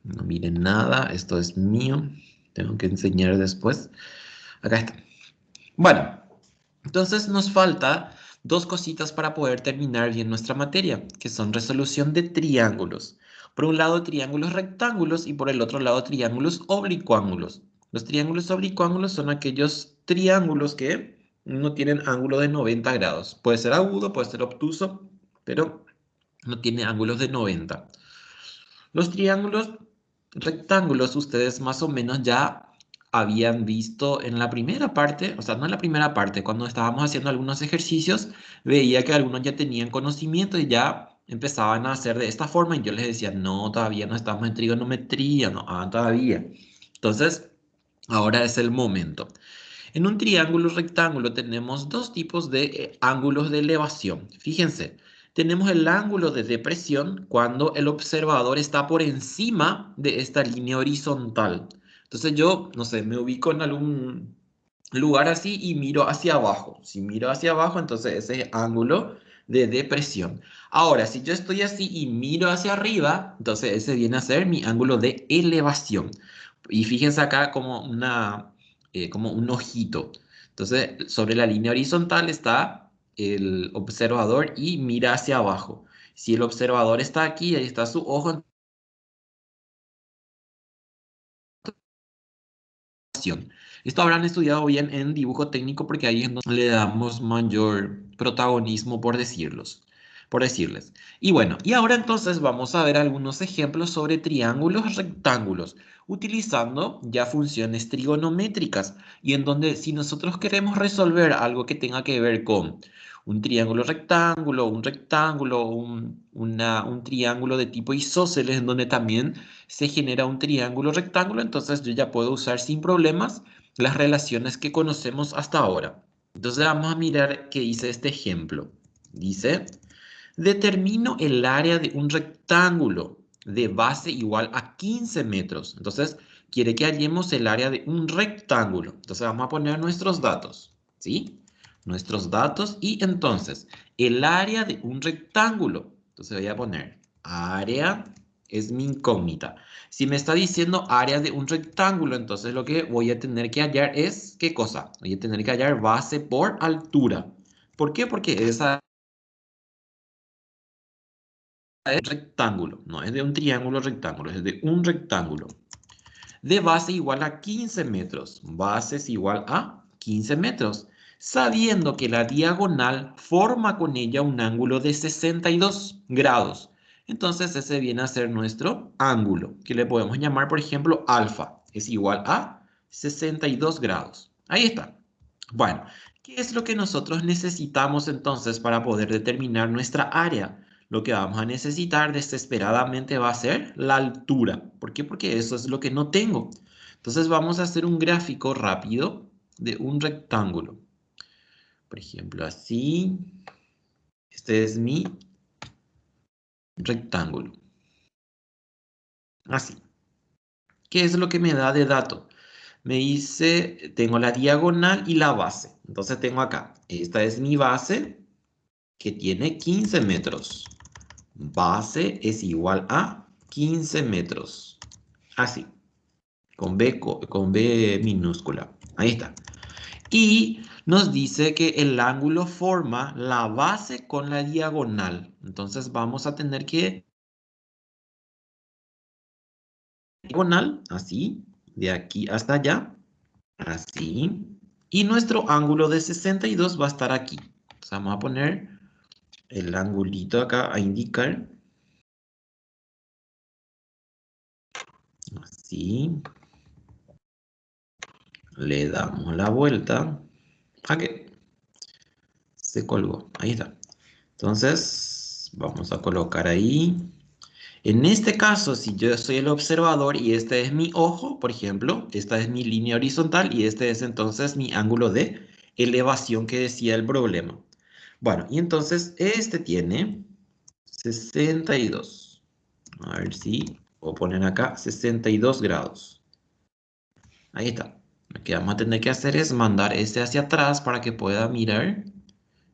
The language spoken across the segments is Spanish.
No miren nada, esto es mío. Tengo que enseñar después. Acá está. Bueno, entonces nos falta dos cositas para poder terminar bien nuestra materia, que son resolución de triángulos. Por un lado triángulos rectángulos y por el otro lado triángulos oblicuángulos. Los triángulos oblicuángulos son aquellos triángulos que no tienen ángulo de 90 grados. Puede ser agudo, puede ser obtuso, pero no tiene ángulos de 90. Los triángulos rectángulos ustedes más o menos ya habían visto en la primera parte, o sea, no en la primera parte, cuando estábamos haciendo algunos ejercicios, veía que algunos ya tenían conocimiento y ya empezaban a hacer de esta forma y yo les decía, no, todavía no estamos en trigonometría, no, todavía. Entonces, ahora es el momento. En un triángulo rectángulo tenemos dos tipos de ángulos de elevación. Fíjense, tenemos el ángulo de depresión cuando el observador está por encima de esta línea horizontal. Entonces yo, no sé, me ubico en algún lugar así y miro hacia abajo. Si miro hacia abajo, entonces ese es ángulo de depresión. Ahora, si yo estoy así y miro hacia arriba, entonces ese viene a ser mi ángulo de elevación. Y fíjense acá como un ojito. Entonces, sobre la línea horizontal está el observador y mira hacia abajo. Si el observador está aquí, ahí está su ojo. Esto habrán estudiado bien en dibujo técnico porque ahí es donde le damos mayor protagonismo por decirles. Y bueno, y ahora entonces vamos a ver algunos ejemplos sobre triángulos rectángulos, utilizando ya funciones trigonométricas y en donde si nosotros queremos resolver algo que tenga que ver con un triángulo rectángulo, un triángulo de tipo isósceles, en donde también se genera un triángulo rectángulo, entonces yo ya puedo usar sin problemas las relaciones que conocemos hasta ahora. Entonces vamos a mirar qué dice este ejemplo. Dice, determino el área de un rectángulo de base igual a 15 metros. Entonces quiere que hallemos el área de un rectángulo. Entonces vamos a poner nuestros datos, ¿sí? Nuestros datos y entonces el área de un rectángulo. Entonces voy a poner área es mi incógnita. Si me está diciendo área de un rectángulo, entonces lo que voy a tener que hallar es, ¿qué cosa? Voy a tener que hallar base por altura. ¿Por qué? Porque esa es rectángulo, no es de un triángulo rectángulo, es de un rectángulo. De base igual a 15 metros. Base es igual a 15 metros. Sabiendo que la diagonal forma con ella un ángulo de 62 grados. Entonces ese viene a ser nuestro ángulo, que le podemos llamar, por ejemplo, alfa. Es igual a 62 grados. Ahí está. Bueno, ¿qué es lo que nosotros necesitamos entonces para poder determinar nuestra área? Lo que vamos a necesitar desesperadamente va a ser la altura. ¿Por qué? Porque eso es lo que no tengo. Entonces vamos a hacer un gráfico rápido de un rectángulo. Por ejemplo, así. Este es mi rectángulo. Así. ¿Qué es lo que me da de dato? Me dice, tengo la diagonal y la base. Entonces tengo acá, esta es mi base que tiene 15 metros. Base es igual a 15 metros. Así, con B minúscula. Ahí está. Y nos dice que el ángulo forma la base con la diagonal. Entonces vamos a tener que diagonal, así, de aquí hasta allá, así. Y nuestro ángulo de 62 va a estar aquí. Entonces vamos a poner el angulito acá a indicar. Así. Le damos la vuelta. ¿A qué? Se colgó. Ahí está. Entonces, vamos a colocar ahí. En este caso, si yo soy el observador y este es mi ojo, por ejemplo, esta es mi línea horizontal y este es entonces mi ángulo de elevación que decía el problema. Bueno, y entonces este tiene 62. A ver si puedo poner acá 62 grados. Ahí está. Lo que vamos a tener que hacer es mandar este hacia atrás para que pueda mirar.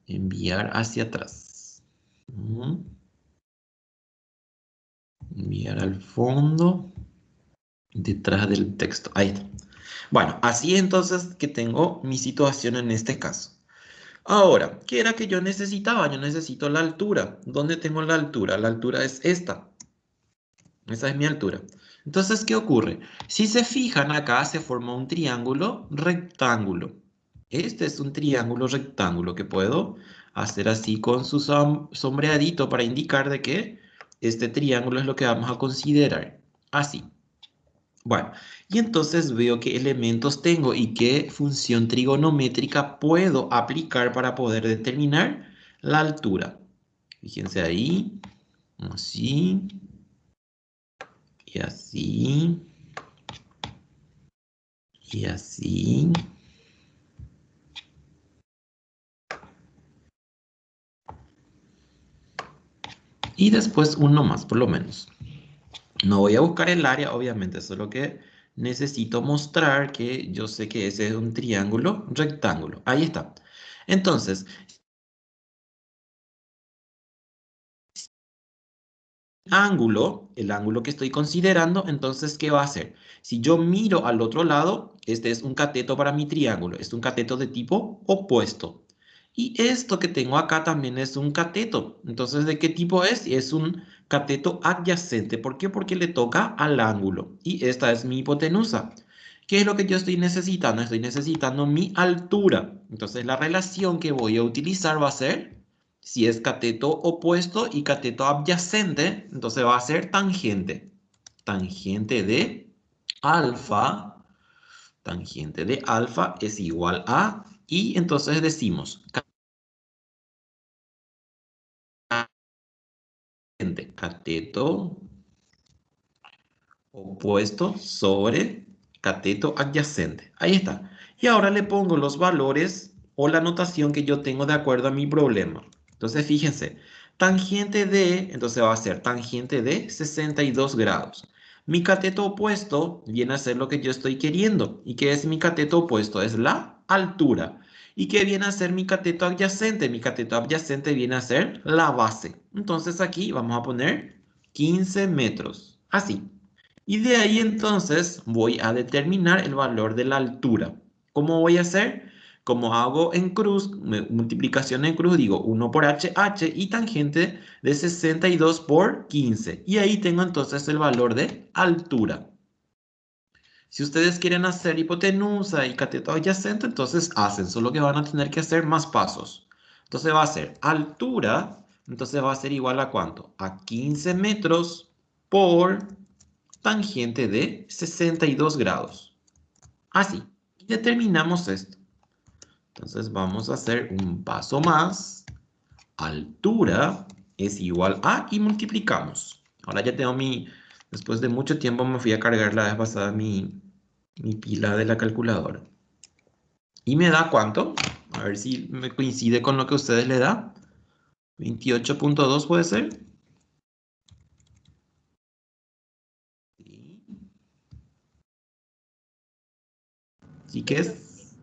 Enviar hacia atrás. Ujú. Enviar al fondo. detrás del texto. Ahí está. Bueno, así entonces que tengo mi situación en este caso. Ahora, ¿qué era que yo necesitaba? Yo necesito la altura. ¿Dónde tengo la altura? La altura es esta. Esa es mi altura. Entonces, ¿qué ocurre? Si se fijan acá, se forma un triángulo rectángulo. Este es un triángulo rectángulo que puedo hacer así con su sombreadito para indicar de que este triángulo es lo que vamos a considerar. Así. Bueno, y entonces veo qué elementos tengo y qué función trigonométrica puedo aplicar para poder determinar la altura. Fíjense ahí, así, y así, y así. Y después uno más, por lo menos. No voy a buscar el área, obviamente, solo que necesito mostrar que yo sé que ese es un triángulo rectángulo. Ahí está. Entonces, ángulo, el ángulo que estoy considerando, entonces, ¿qué va a hacer? Si yo miro al otro lado, este es un cateto para mi triángulo, es un cateto de tipo opuesto. Y esto que tengo acá también es un cateto. Entonces, ¿de qué tipo es? Es un cateto adyacente. ¿Por qué? Porque le toca al ángulo. Y esta es mi hipotenusa. ¿Qué es lo que yo estoy necesitando? Estoy necesitando mi altura. Entonces, la relación que voy a utilizar va a ser si es cateto opuesto y cateto adyacente, entonces va a ser tangente. Tangente de alfa, tangente de alfa es igual a, y entonces decimos cateto opuesto sobre cateto adyacente. Ahí está. Y ahora le pongo los valores o la notación que yo tengo de acuerdo a mi problema. Entonces, fíjense, tangente de, entonces va a ser tangente de 62 grados. Mi cateto opuesto viene a ser lo que yo estoy queriendo. ¿Y qué es mi cateto opuesto? Es la altura. ¿Y qué viene a ser mi cateto adyacente? Mi cateto adyacente viene a ser la base. Entonces aquí vamos a poner 15 metros. Así. Y de ahí entonces voy a determinar el valor de la altura. ¿Cómo voy a hacer? Como hago en cruz, multiplicación en cruz, digo 1 por h y tangente de 62 por 15. Y ahí tengo entonces el valor de altura. Si ustedes quieren hacer hipotenusa y cateto adyacente, entonces hacen, solo que van a tener que hacer más pasos. Entonces va a ser altura, entonces va a ser igual a ¿cuánto? A 15 metros por tangente de 62 grados. Así. Y determinamos esto. Entonces vamos a hacer un paso más. Altura es igual a y multiplicamos. Ahora ya tengo después de mucho tiempo me fui a cargar la vez pasada mi pila de la calculadora. ¿Y me da cuánto? A ver si me coincide con lo que a ustedes le da. 28.2 puede ser. Sí. ¿Sí que es?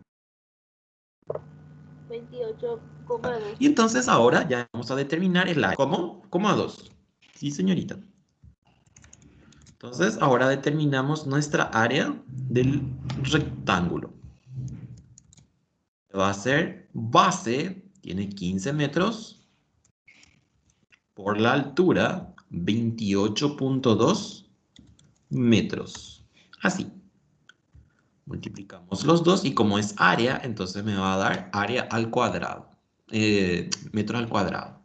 28,2. Y entonces ahora ya vamos a determinar el área. ¿Cómo? ¿Cómo a 2? Sí, señorita. Entonces ahora determinamos nuestra área del rectángulo. Va a ser base, tiene 15 metros, por la altura, 28.2 metros. Así. Multiplicamos los dos y como es área, entonces me va a dar área al cuadrado. Metros al cuadrado.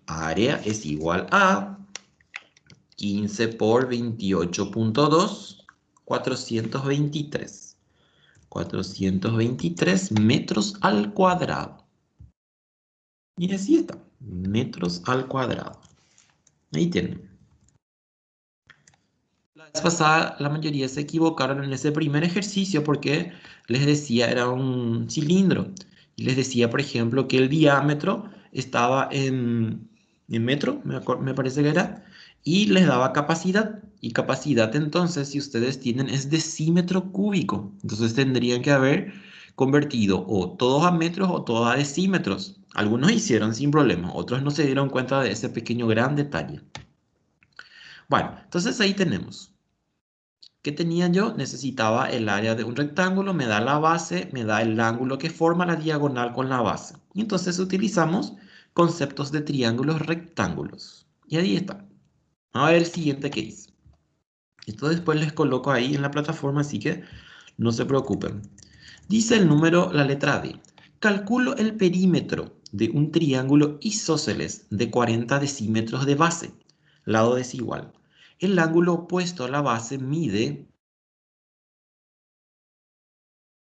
Área es igual a 15 por 28.2, 423. 423 metros al cuadrado. Y así está, metros al cuadrado. Ahí tienen. La vez pasada la mayoría se equivocaron en ese primer ejercicio porque les decía era un cilindro. Y les decía, por ejemplo, que el diámetro estaba en metro, me parece que era, y les daba capacidad. Y capacidad entonces, si ustedes tienen, es decímetro cúbico. Entonces tendrían que haber convertido o todos a metros o todos a decímetros. Algunos hicieron sin problema, otros no se dieron cuenta de ese pequeño gran detalle. Bueno, entonces ahí tenemos. ¿Qué tenía yo? Necesitaba el área de un rectángulo, me da la base, me da el ángulo que forma la diagonal con la base. Y entonces utilizamos conceptos de triángulos rectángulos. Y ahí está. Vamos a ver el siguiente case. Esto después les coloco ahí en la plataforma, así que no se preocupen. Dice el número, la letra D. Calculo el perímetro de un triángulo isósceles de 40 decímetros de base, lado desigual. El ángulo opuesto a la base mide...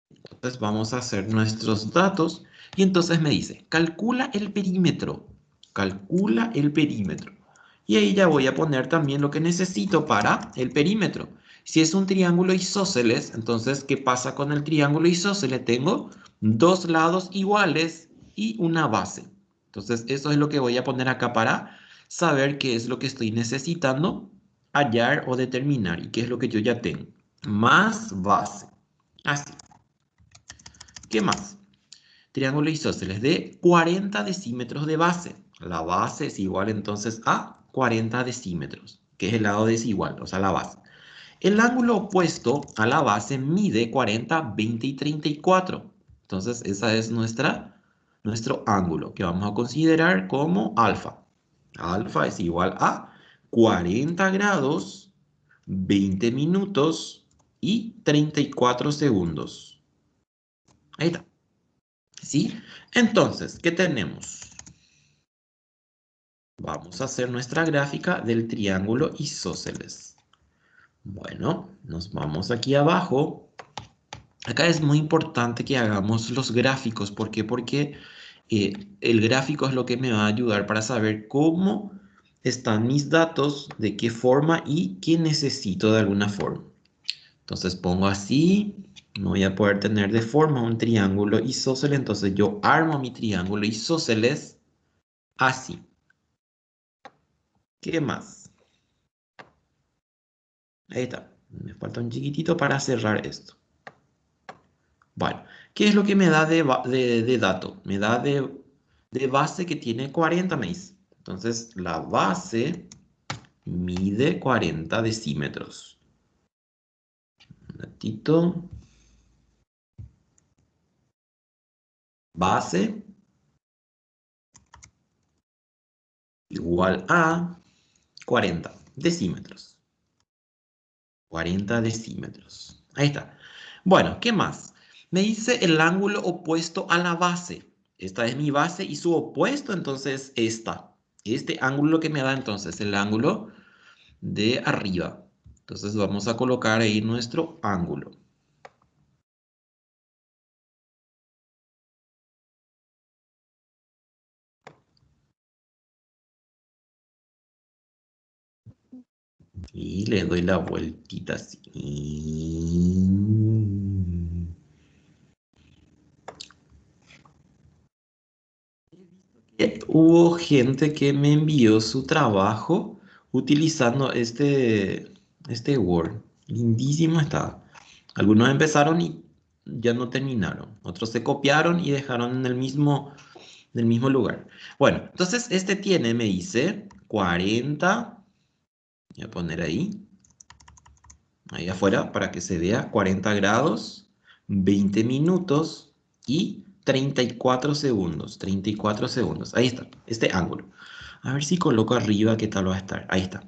Entonces vamos a hacer nuestros datos y entonces me dice, calcula el perímetro. Calcula el perímetro. Y ahí ya voy a poner también lo que necesito para el perímetro. Si es un triángulo isósceles, entonces, ¿qué pasa con el triángulo isósceles? Tengo dos lados iguales y una base. Entonces, eso es lo que voy a poner acá para saber qué es lo que estoy necesitando hallar o determinar y qué es lo que yo ya tengo. Más base. Así. ¿Qué más? Triángulo isósceles de 40 decímetros de base. La base es igual entonces a 40 decímetros, que es el lado desigual, o sea, la base. El ángulo opuesto a la base mide 40, 20 y 34. Entonces, esa es nuestro ángulo, que vamos a considerar como alfa. Alfa es igual a 40 grados, 20 minutos y 34 segundos. Ahí está. ¿Sí? Entonces, ¿qué tenemos? Vamos a hacer nuestra gráfica del triángulo isósceles. Bueno, nos vamos aquí abajo. Acá es muy importante que hagamos los gráficos. ¿Por qué? Porque el gráfico es lo que me va a ayudar para saber cómo están mis datos, de qué forma y qué necesito de alguna forma. Entonces pongo así, no voy a poder tener de forma un triángulo isósceles, entonces yo armo mi triángulo isósceles así. ¿Qué más? Ahí está. Me falta un chiquitito para cerrar esto. Bueno, ¿qué es lo que me da de dato? Me da de base que tiene 40, me dice. Entonces, la base mide 40 decímetros. Un ratito. Base igual a 40 decímetros. 40 decímetros. Ahí está. Bueno, ¿qué más? Me dice el ángulo opuesto a la base. Esta es mi base y su opuesto, entonces, esta. Este ángulo que me da, entonces, el ángulo de arriba. Entonces, vamos a colocar ahí nuestro ángulo. Y le doy la vueltita así. Hubo gente que me envió su trabajo utilizando este Word. Lindísimo está. Algunos empezaron y ya no terminaron. Otros se copiaron y dejaron en el mismo lugar. Bueno, entonces este tiene, me dice, 40. Voy a poner ahí afuera para que se vea, 40 grados, 20 minutos y 34 segundos. 34 segundos. Ahí está, este ángulo. A ver si coloco arriba qué tal va a estar. Ahí está.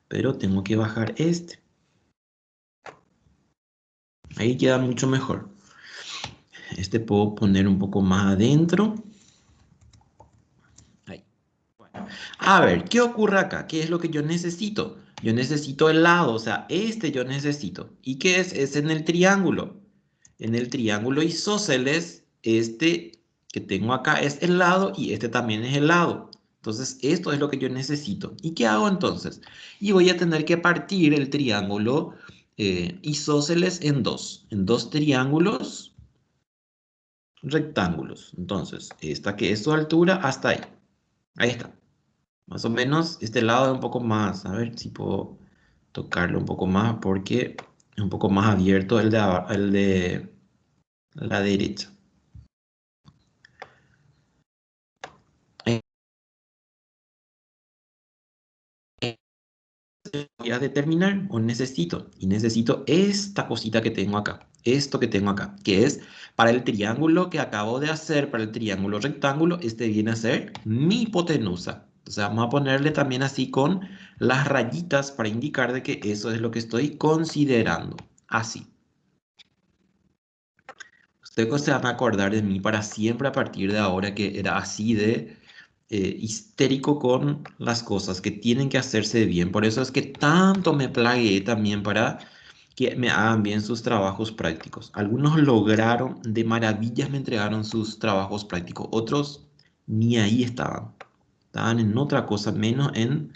Pero tengo que bajar este. Ahí queda mucho mejor. Este puedo poner un poco más adentro. Ahí. Bueno. A ver, ¿qué ocurre acá? ¿Qué es lo que yo necesito? Yo necesito el lado, o sea, este yo necesito. ¿Y qué es? Es en el triángulo. En el triángulo isósceles, este que tengo acá es el lado y este también es el lado. Entonces, esto es lo que yo necesito. ¿Y qué hago entonces? Y voy a tener que partir el triángulo isósceles en dos triángulos rectángulos. Entonces, esta que es su altura hasta ahí. Ahí está. Más o menos este lado es un poco más. A ver si puedo tocarlo un poco más porque es un poco más abierto el de la derecha. voy a determinar, o necesito, y necesito esta cosita que tengo acá, esto que tengo acá, que es para el triángulo que acabo de hacer, para el triángulo rectángulo, este viene a ser mi hipotenusa. Entonces vamos a ponerle también así con las rayitas para indicar de que eso es lo que estoy considerando, así. Ustedes se van a acordar de mí para siempre a partir de ahora, que era así de histérico con las cosas que tienen que hacerse bien. Por eso es que tanto me plagué también para que me hagan bien sus trabajos prácticos. Algunos lograron, de maravillas me entregaron sus trabajos prácticos. Otros ni ahí estaban. Estaban en otra cosa, menos en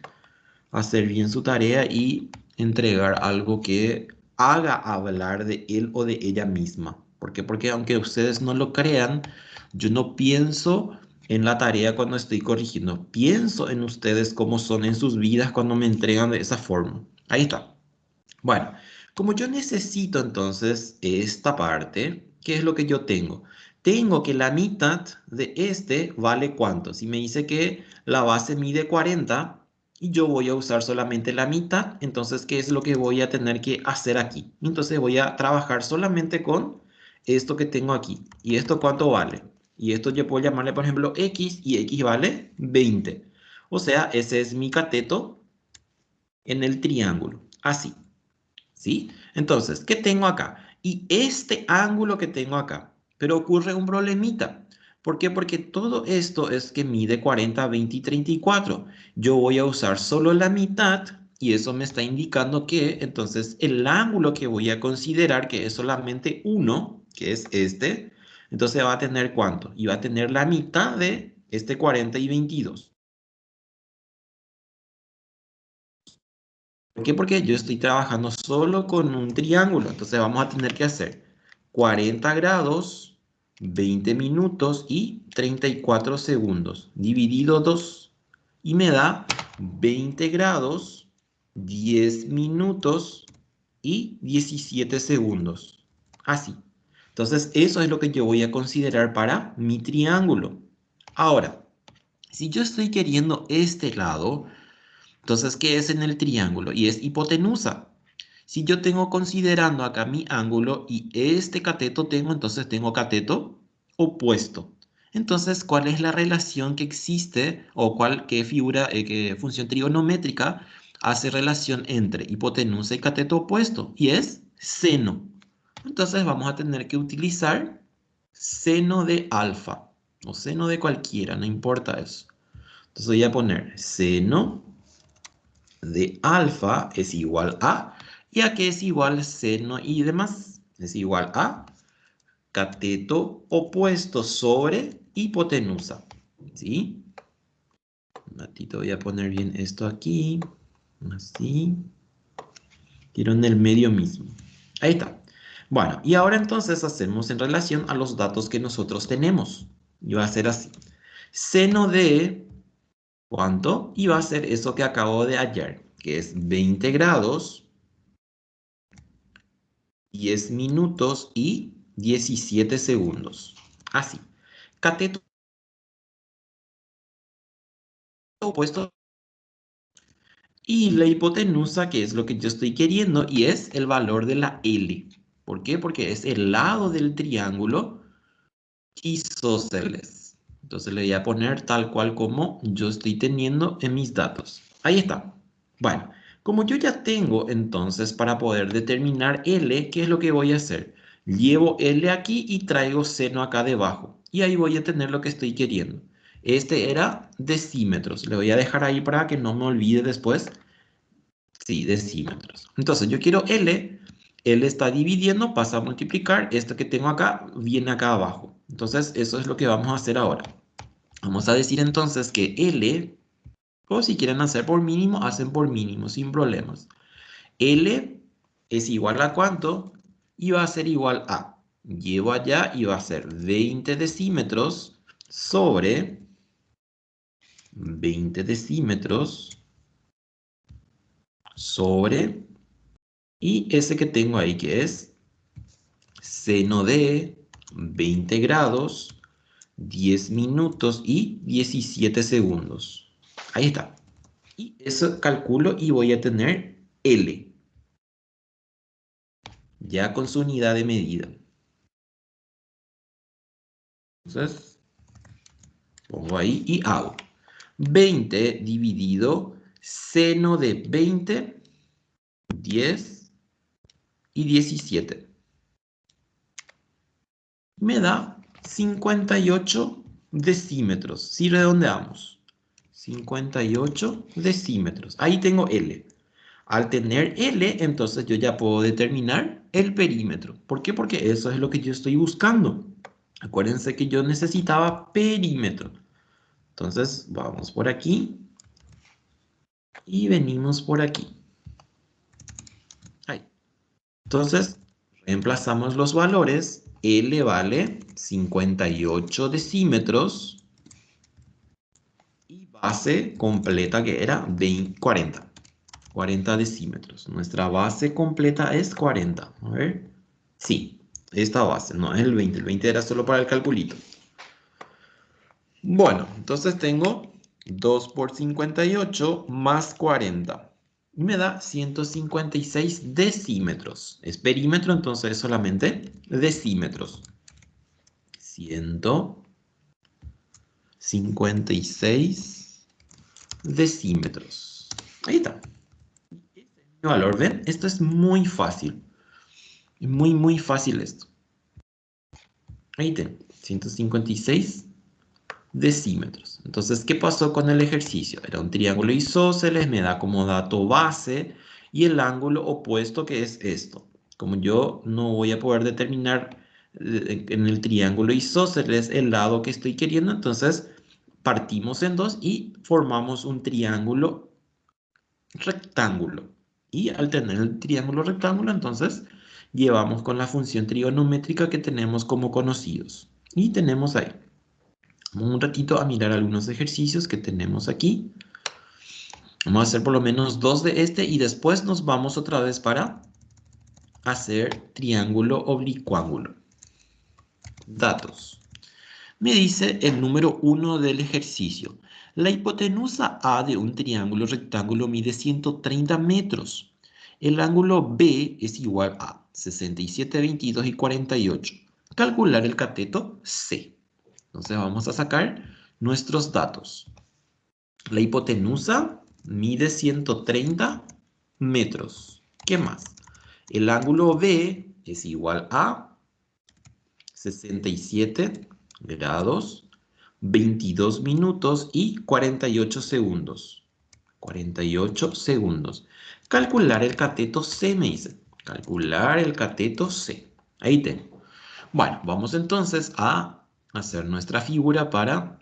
hacer bien su tarea y entregar algo que haga hablar de él o de ella misma. ¿Por qué? Porque aunque ustedes no lo crean, yo no pienso en la tarea cuando estoy corrigiendo. Pienso en ustedes cómo son en sus vidas cuando me entregan de esa forma. Ahí está. Bueno, como yo necesito entonces esta parte, ¿qué es lo que yo tengo? Tengo que la mitad de este vale ¿cuánto? Si me dice que la base mide 40 y yo voy a usar solamente la mitad, entonces ¿qué es lo que voy a tener que hacer aquí? Entonces voy a trabajar solamente con esto que tengo aquí. ¿Y esto cuánto vale? Y esto yo puedo llamarle, por ejemplo, X, y X vale 20. O sea, ese es mi cateto en el triángulo. Así. ¿Sí? Entonces, ¿qué tengo acá? Y este ángulo que tengo acá, pero ocurre un problemita. ¿Por qué? Porque todo esto es que mide 40, 20 y 34. Yo voy a usar solo la mitad y eso me está indicando que entonces el ángulo que voy a considerar, que es solamente uno, que es este, entonces va a tener ¿cuánto? Y va a tener la mitad de este 40 y 22. ¿Por qué? Porque yo estoy trabajando solo con un triángulo. Entonces vamos a tener que hacer 40 grados, 20 minutos y 34 segundos. Dividido 2. Y me da 20 grados, 10 minutos y 17 segundos. Así. Entonces eso es lo que yo voy a considerar para mi triángulo. Ahora, si yo estoy queriendo este lado, entonces, ¿qué es en el triángulo? Y es hipotenusa. Si yo tengo considerando acá mi ángulo y este cateto tengo, entonces tengo cateto opuesto. Entonces, ¿cuál es la relación que existe o qué figura, qué función trigonométrica hace relación entre hipotenusa y cateto opuesto? Y es seno. Entonces vamos a tener que utilizar seno de alfa o seno de cualquiera, no importa eso. Entonces voy a poner seno de alfa es igual a, y a qué es igual seno y demás, es igual a cateto opuesto sobre hipotenusa, ¿sí? Un ratito voy a poner bien esto aquí, así, quiero en el medio mismo, ahí está. Bueno, y ahora entonces hacemos en relación a los datos que nosotros tenemos, y va a ser así, seno de, ¿cuánto? Y va a ser eso que acabo de hallar, que es 20 grados, 10 minutos y 17 segundos. Así. Cateto opuesto y la hipotenusa, que es lo que yo estoy queriendo, y es el valor de la L. ¿Por qué? Porque es el lado del triángulo isósceles. Entonces le voy a poner tal cual como yo estoy teniendo en mis datos. Ahí está. Bueno, como yo ya tengo entonces para poder determinar L, ¿qué es lo que voy a hacer? Llevo L aquí y traigo seno acá debajo. Y ahí voy a tener lo que estoy queriendo. Este era decímetros. Le voy a dejar ahí para que no me olvide después. Sí, decímetros. Entonces yo quiero L. L está dividiendo, pasa a multiplicar. Esto que tengo acá viene acá abajo. Entonces eso es lo que vamos a hacer ahora. Vamos a decir entonces que L, o si quieren hacer por mínimo, hacen por mínimo, sin problemas. L es igual a ¿cuánto? Y va a ser igual a, llevo allá y va a ser 20 decímetros sobre 20 decímetros sobre, y ese que tengo ahí que es seno de 20 grados, 10 minutos y 17 segundos. Ahí está. Y eso calculo y voy a tener L, ya con su unidad de medida. Entonces, pongo ahí y hago 20 dividido seno de 20, 10 y 17. Me da 58 decímetros. Si redondeamos, 58 decímetros. Ahí tengo L. Al tener L, entonces yo ya puedo determinar el perímetro. ¿Por qué? Porque eso es lo que yo estoy buscando. Acuérdense que yo necesitaba perímetro. Entonces vamos por aquí y venimos por aquí. Ahí. Entonces reemplazamos los valores. L vale 58 decímetros y base completa que era 40 decímetros. Nuestra base completa es 40. A ver. Sí, esta base, no es el 20 era solo para el calculito. Bueno, entonces tengo 2 por 58 más 40. Me da 156 decímetros. Es perímetro, entonces solamente decímetros. 156 decímetros. Ahí está. El valor, ¿ven? Esto es muy fácil. Muy fácil esto. Ahí tengo. 156 decímetros. Entonces, ¿qué pasó con el ejercicio? Era un triángulo isósceles, me da como dato base y el ángulo opuesto que es esto. Como yo no voy a poder determinar en el triángulo isósceles el lado que estoy queriendo, entonces partimos en dos y formamos un triángulo rectángulo. Y al tener el triángulo rectángulo, entonces llevamos con la función trigonométrica que tenemos como conocidos. Y tenemos ahí. Vamos un ratito a mirar algunos ejercicios que tenemos aquí. Vamos a hacer por lo menos 2 de este y después nos vamos otra vez para hacer triángulo oblicuángulo. Datos. Me dice el número 1 del ejercicio. La hipotenusa A de un triángulo rectángulo mide 130 metros. El ángulo B es igual a 67, 22 y 48. Calcular el cateto C. Entonces vamos a sacar nuestros datos. La hipotenusa mide 130 metros. ¿Qué más? El ángulo B es igual a 67 grados, 22 minutos y 48 segundos. 48 segundos. Calcular el cateto C, me dice. Calcular el cateto C. Ahí tengo. Bueno, vamos entonces a hacer nuestra figura para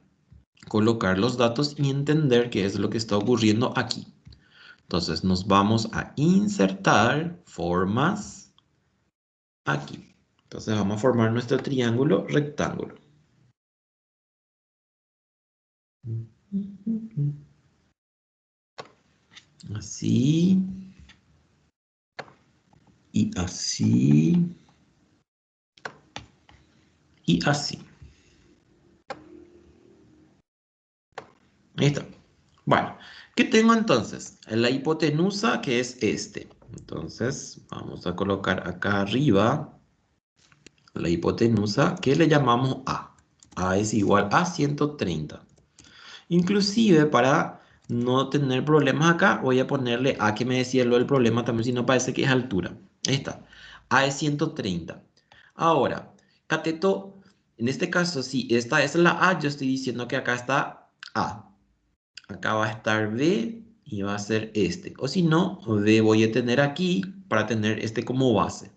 colocar los datos y entender qué es lo que está ocurriendo aquí. Entonces nos vamos a insertar formas aquí. Entonces vamos a formar nuestro triángulo rectángulo. Así. Y así. Y así. Ahí está. Bueno, ¿qué tengo entonces? La hipotenusa que es este. Entonces vamos a colocar acá arriba la hipotenusa que le llamamos A. A es igual a 130. Inclusive para no tener problemas acá, voy a ponerle A que me decía lo del problema también, si no parece que es altura. Ahí está. A es 130. Ahora, cateto, en este caso, si esta es la A, yo estoy diciendo que acá está A. Acá va a estar B y va a ser este. O si no, B voy a tener aquí para tener este como base.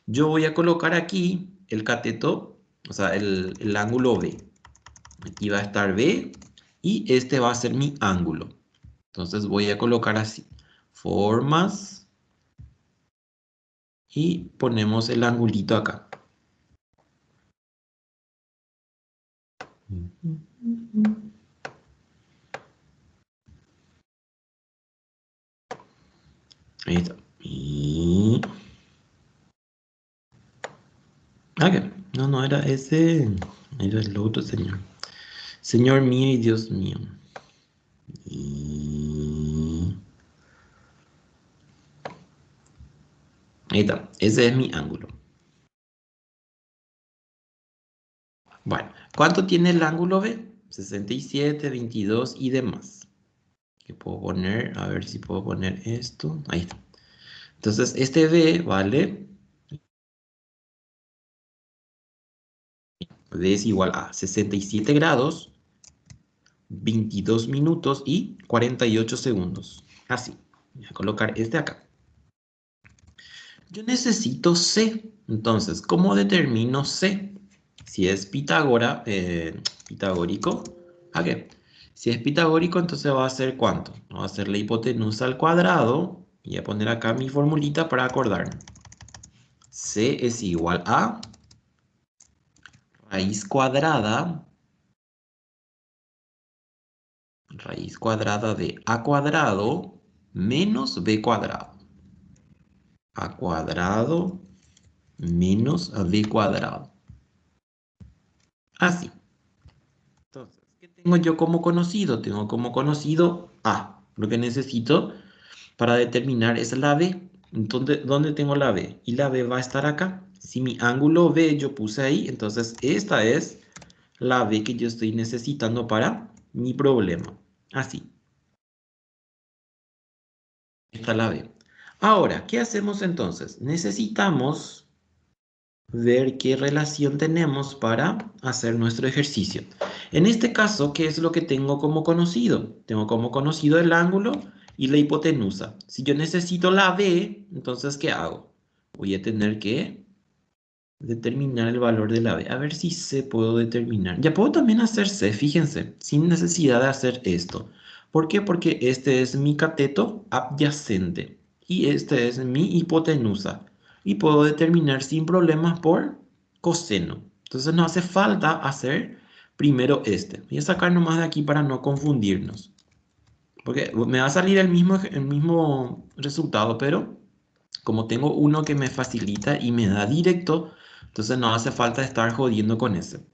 Yo voy a colocar aquí el cateto, o sea, el ángulo B. Aquí va a estar B y este va a ser mi ángulo. Entonces voy a colocar así. Formas y ponemos el angulito acá. Ahí está. Y... ok. No era ese. Era el otro señor. Señor mío y Dios mío. Y... Ahí está, ese es mi ángulo. Bueno, ¿cuánto tiene el ángulo B? 67, 22 y demás. ¿Qué puedo poner? A ver si puedo poner esto. Ahí está. Entonces, este B vale... B es igual a 67 grados, 22 minutos y 48 segundos. Así. Voy a colocar este acá. Yo necesito C. Entonces, ¿cómo determino C? Si es pitagórico, ¿a qué? Si es pitagórico, entonces va a ser ¿cuánto? Va a ser la hipotenusa al cuadrado. Y voy a poner acá mi formulita para acordarme. C es igual a raíz cuadrada de A cuadrado menos B cuadrado. A cuadrado menos B cuadrado. Así. Entonces, ¿qué tengo yo como conocido? Tengo como conocido A. Lo que necesito para determinar es la B. Entonces, ¿dónde tengo la B? Y la B va a estar acá. Si mi ángulo B yo puse ahí, entonces esta es la B que yo estoy necesitando para mi problema. Así. Esta es la B. Ahora, ¿qué hacemos entonces? Necesitamos ver qué relación tenemos para hacer nuestro ejercicio. En este caso, ¿qué es lo que tengo como conocido? Tengo como conocido el ángulo y la hipotenusa. Si yo necesito la B, entonces, ¿qué hago? Voy a tener que determinar el valor de la B. A ver si C puedo determinar. Ya puedo también hacer C, fíjense, sin necesidad de hacer esto. ¿Por qué? Porque este es mi cateto adyacente y este es mi hipotenusa. Y puedo determinar sin problemas por coseno. Entonces no hace falta hacer primero este. Voy a sacar nomás de aquí para no confundirnos. Porque me va a salir el mismo resultado, pero como tengo uno que me facilita y me da directo, entonces no hace falta estar jodiendo con ese.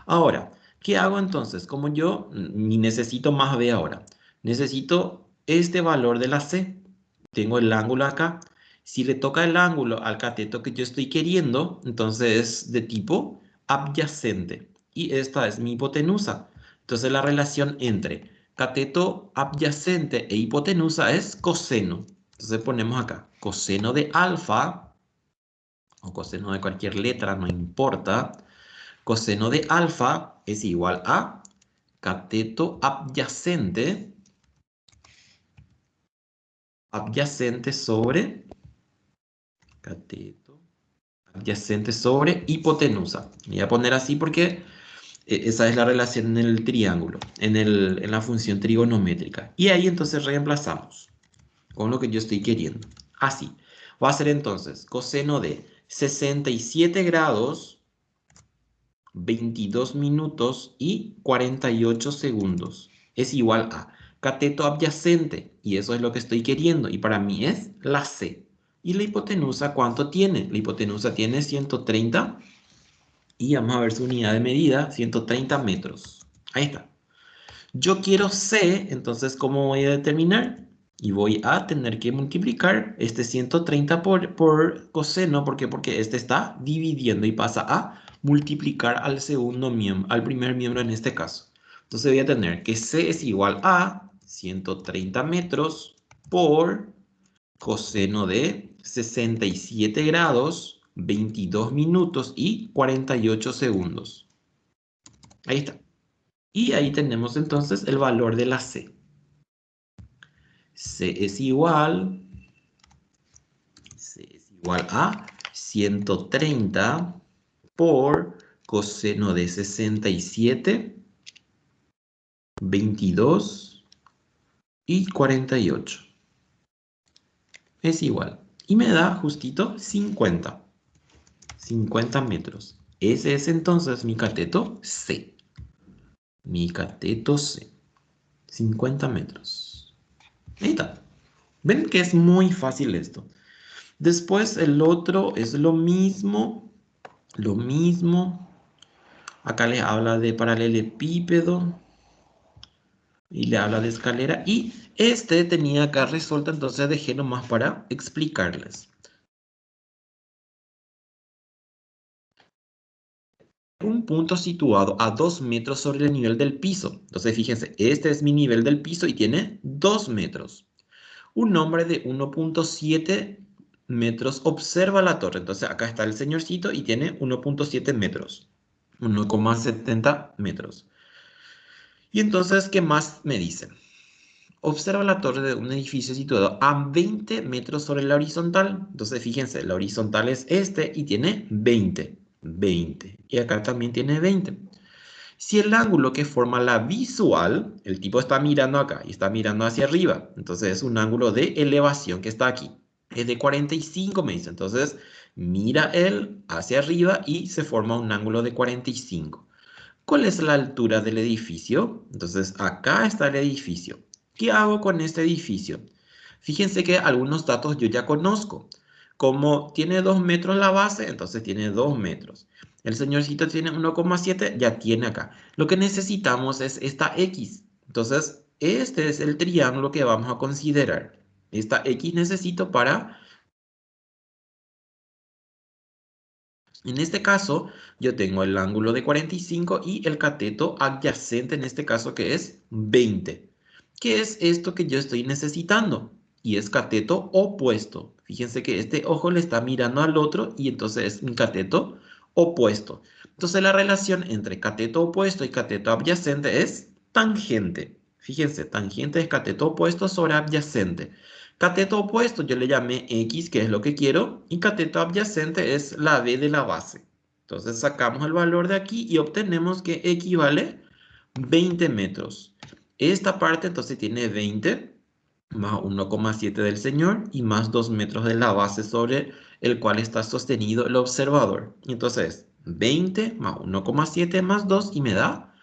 Ahora, ¿qué hago entonces? Como yo ni necesito más B ahora, necesito este valor de la C. Tengo el ángulo acá. Si le toca el ángulo al cateto que yo estoy queriendo, entonces es de tipo adyacente. Y esta es mi hipotenusa. Entonces la relación entre cateto adyacente e hipotenusa es coseno. Entonces ponemos acá coseno de alfa, o coseno de cualquier letra, no importa. Coseno de alfa es igual a cateto adyacente sobre cateto adyacente sobre hipotenusa. Voy a poner así porque esa es la relación en el triángulo, en la función trigonométrica. Y ahí entonces reemplazamos con lo que yo estoy queriendo. Así. Va a ser entonces coseno de 67 grados, 22 minutos y 48 segundos. Es igual a cateto adyacente. Y eso es lo que estoy queriendo. Y para mí es la C. ¿Y la hipotenusa cuánto tiene? La hipotenusa tiene 130. Y vamos a ver su unidad de medida, 130 metros. Ahí está. Yo quiero C, entonces, ¿cómo voy a determinar? Y voy a tener que multiplicar este 130 por coseno. ¿Por qué? Porque este está dividiendo y pasa a multiplicar al segundo miembro, al primer miembro en este caso. Entonces voy a tener que C es igual a 130 metros por coseno de 67 grados, 22 minutos y 48 segundos. Ahí está. Y ahí tenemos entonces el valor de la C. C es igual a 130 por coseno de 67, 22 y 48. Es igual. Y me da justito 50. 50 metros. Ese es entonces mi cateto C. Mi cateto C. 50 metros. Ahí está. ¿Ven que es muy fácil esto? Después el otro es lo mismo. Lo mismo. Acá les habla de paralelepípedo. Y le habla de escalera. Y este tenía acá resuelto, entonces dejé nomás para explicarles. un punto situado a 2 metros sobre el nivel del piso. Entonces, fíjense, este es mi nivel del piso y tiene 2 metros. Un hombre de 1.7 metros observa la torre. Entonces, acá está el señorcito y tiene 1.7 metros. 1,70 metros. Y entonces, ¿qué más me dice? Observa la torre de un edificio situado a 20 metros sobre la horizontal. Entonces, fíjense, la horizontal es este y tiene 20. 20. Y acá también tiene 20. Si el ángulo que forma la visual, el tipo está mirando acá y está mirando hacia arriba, entonces es un ángulo de elevación que está aquí. Es de 45, me dice. Entonces, mira él hacia arriba y se forma un ángulo de 45. ¿Cuál es la altura del edificio? Entonces, acá está el edificio. ¿Qué hago con este edificio? Fíjense que algunos datos yo ya conozco. Como tiene 2 metros la base, entonces tiene 2 metros. El señorcito tiene 1,7, ya tiene acá. Lo que necesitamos es esta X. Entonces, este es el triángulo que vamos a considerar. Esta X necesito para... En este caso, yo tengo el ángulo de 45 y el cateto adyacente en este caso que es 20. ¿Qué es esto que yo estoy necesitando? Y es cateto opuesto. Fíjense que este ojo le está mirando al otro y entonces es un cateto opuesto. Entonces la relación entre cateto opuesto y cateto adyacente es tangente. Fíjense, tangente es cateto opuesto sobre adyacente. Cateto opuesto yo le llamé X, que es lo que quiero, y cateto adyacente es la B de la base. Entonces sacamos el valor de aquí y obtenemos que X vale 20 metros. Esta parte entonces tiene 20 más 1,7 del señor y más 2 metros de la base sobre el cual está sostenido el observador. Entonces 20 más 1,7 más 2 y me da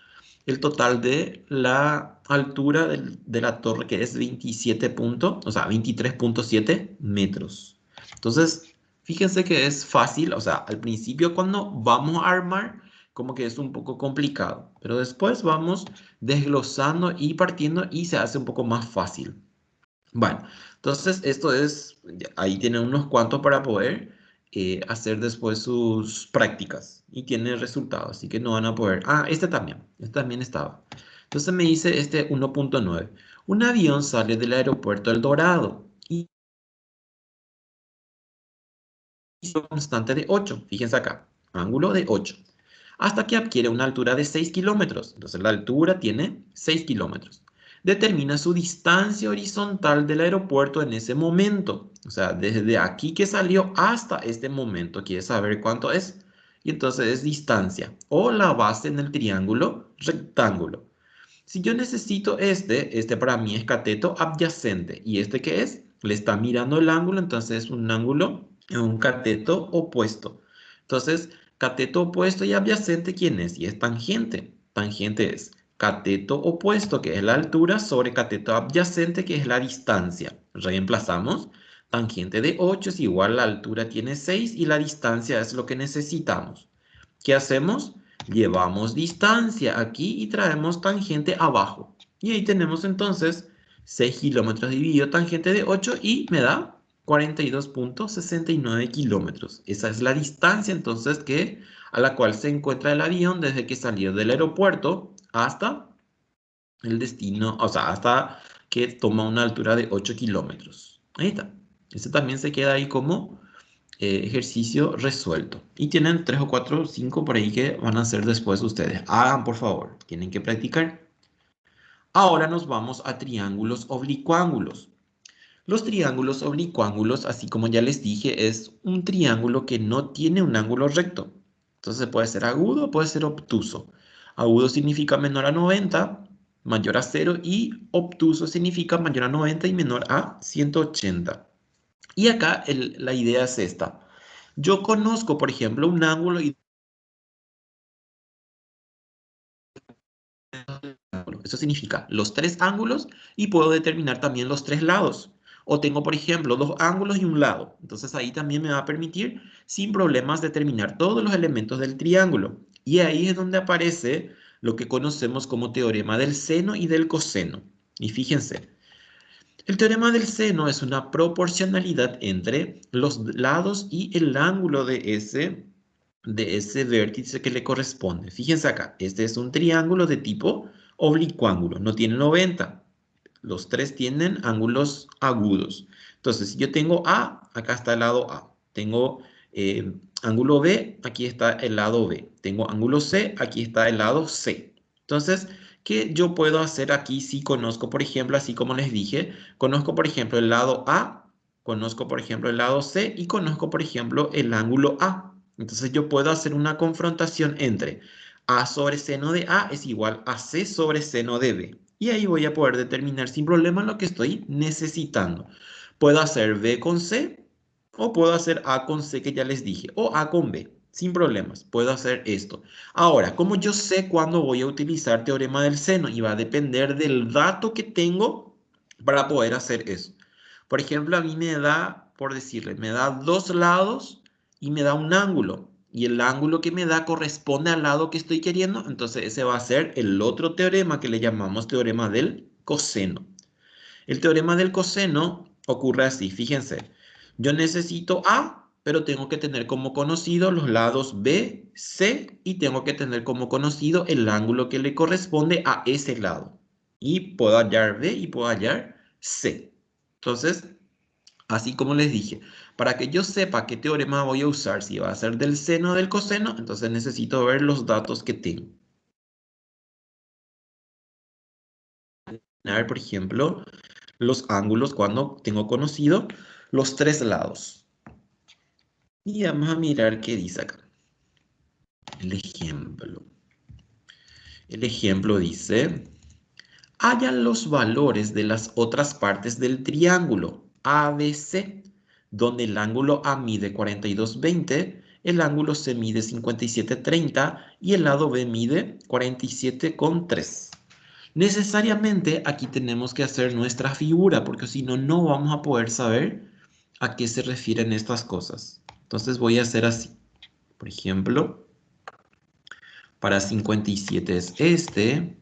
el total de la altura de la torre, que es 27 o sea, 23,7 metros. Entonces, fíjense que es fácil, o sea, al principio cuando vamos a armar, como que es un poco complicado, pero después vamos desglosando y partiendo y se hace un poco más fácil. Bueno, entonces esto es, ahí tienen unos cuantos para poder hacer después sus prácticas y tiene resultados, así que no van a poder. Ah, este también estaba. Entonces me dice este 1,9. Un avión sale del aeropuerto El Dorado y constante de 8. Fíjense acá, ángulo de 8. Hasta que adquiere una altura de 6 kilómetros. Entonces la altura tiene 6 kilómetros. Determina su distancia horizontal del aeropuerto en ese momento. O sea, desde aquí que salió hasta este momento. Quiere saber cuánto es. Y entonces es distancia. O la base en el triángulo rectángulo. Si yo necesito este para mí es cateto adyacente. ¿Y este qué es? Le está mirando el ángulo, entonces es un ángulo en un cateto opuesto. Entonces, cateto opuesto y adyacente, ¿quién es? Y es tangente. Tangente es cateto opuesto, que es la altura, sobre cateto adyacente, que es la distancia. Reemplazamos. Tangente de 8 es igual, la altura tiene 6 y la distancia es lo que necesitamos. ¿Qué hacemos? Llevamos distancia aquí y traemos tangente abajo. Y ahí tenemos entonces 6 kilómetros dividido tangente de 8 y me da 42,69 kilómetros. Esa es la distancia entonces a la cual se encuentra el avión desde que salió del aeropuerto hasta el destino, o sea, hasta que toma una altura de 8 kilómetros. Ahí está. Ese también se queda ahí como ejercicio resuelto. Y tienen 3 o 4 o 5 por ahí que van a hacer después ustedes. Hagan, por favor. Tienen que practicar. Ahora nos vamos a triángulos oblicuángulos. Los triángulos oblicuángulos, así como ya les dije, es un triángulo que no tiene un ángulo recto. Entonces puede ser agudo o puede ser obtuso. Agudo significa menor a 90, mayor a 0 y obtuso significa mayor a 90 y menor a 180. Y acá la idea es esta. Yo conozco, por ejemplo, un ángulo y eso significa los tres ángulos y puedo determinar también los tres lados. O tengo, por ejemplo, dos ángulos y un lado. Entonces ahí también me va a permitir sin problemas determinar todos los elementos del triángulo. Y ahí es donde aparece lo que conocemos como teorema del seno y del coseno. Y fíjense, el teorema del seno es una proporcionalidad entre los lados y el ángulo de ese de ese vértice que le corresponde. Fíjense acá, este es un triángulo de tipo oblicuángulo, no tiene 90. Los tres tienen ángulos agudos. Entonces, si yo tengo A, acá está el lado A. Tengo ángulo B, aquí está el lado B. Tengo ángulo C, aquí está el lado C. Entonces, ¿qué yo puedo hacer aquí si conozco, por ejemplo, así como les dije, conozco, por ejemplo, el lado A, conozco, por ejemplo, el lado C y conozco, por ejemplo, el ángulo A? Entonces, yo puedo hacer una confrontación entre A sobre seno de A es igual a C sobre seno de B. Y ahí voy a poder determinar sin problema lo que estoy necesitando. Puedo hacer B con C o puedo hacer A con C que ya les dije o A con B. Sin problemas, puedo hacer esto. Ahora, ¿cómo yo sé cuándo voy a utilizar teorema del seno? Y va a depender del dato que tengo para poder hacer eso. Por ejemplo, a mí me da, por decirle, me da dos lados y me da un ángulo. Y el ángulo que me da corresponde al lado que estoy queriendo. Entonces ese va a ser el otro teorema que le llamamos teorema del coseno. El teorema del coseno ocurre así, fíjense. Yo necesito A, pero tengo que tener como conocido los lados B, C y tengo que tener como conocido el ángulo que le corresponde a ese lado. Y puedo hallar B y puedo hallar C. Entonces, así como les dije, para que yo sepa qué teorema voy a usar, si va a ser del seno o del coseno, entonces necesito ver los datos que tengo. A ver, por ejemplo, los ángulos cuando tengo conocido los tres lados. Y vamos a mirar qué dice acá. El ejemplo. El ejemplo dice, hallan los valores de las otras partes del triángulo ABC, donde el ángulo A mide 42,20, el ángulo C mide 57,30 y el lado B mide 47,3. Necesariamente aquí tenemos que hacer nuestra figura, porque si no, no vamos a poder saber a qué se refieren estas cosas. Entonces voy a hacer así. Por ejemplo, para 57 es este,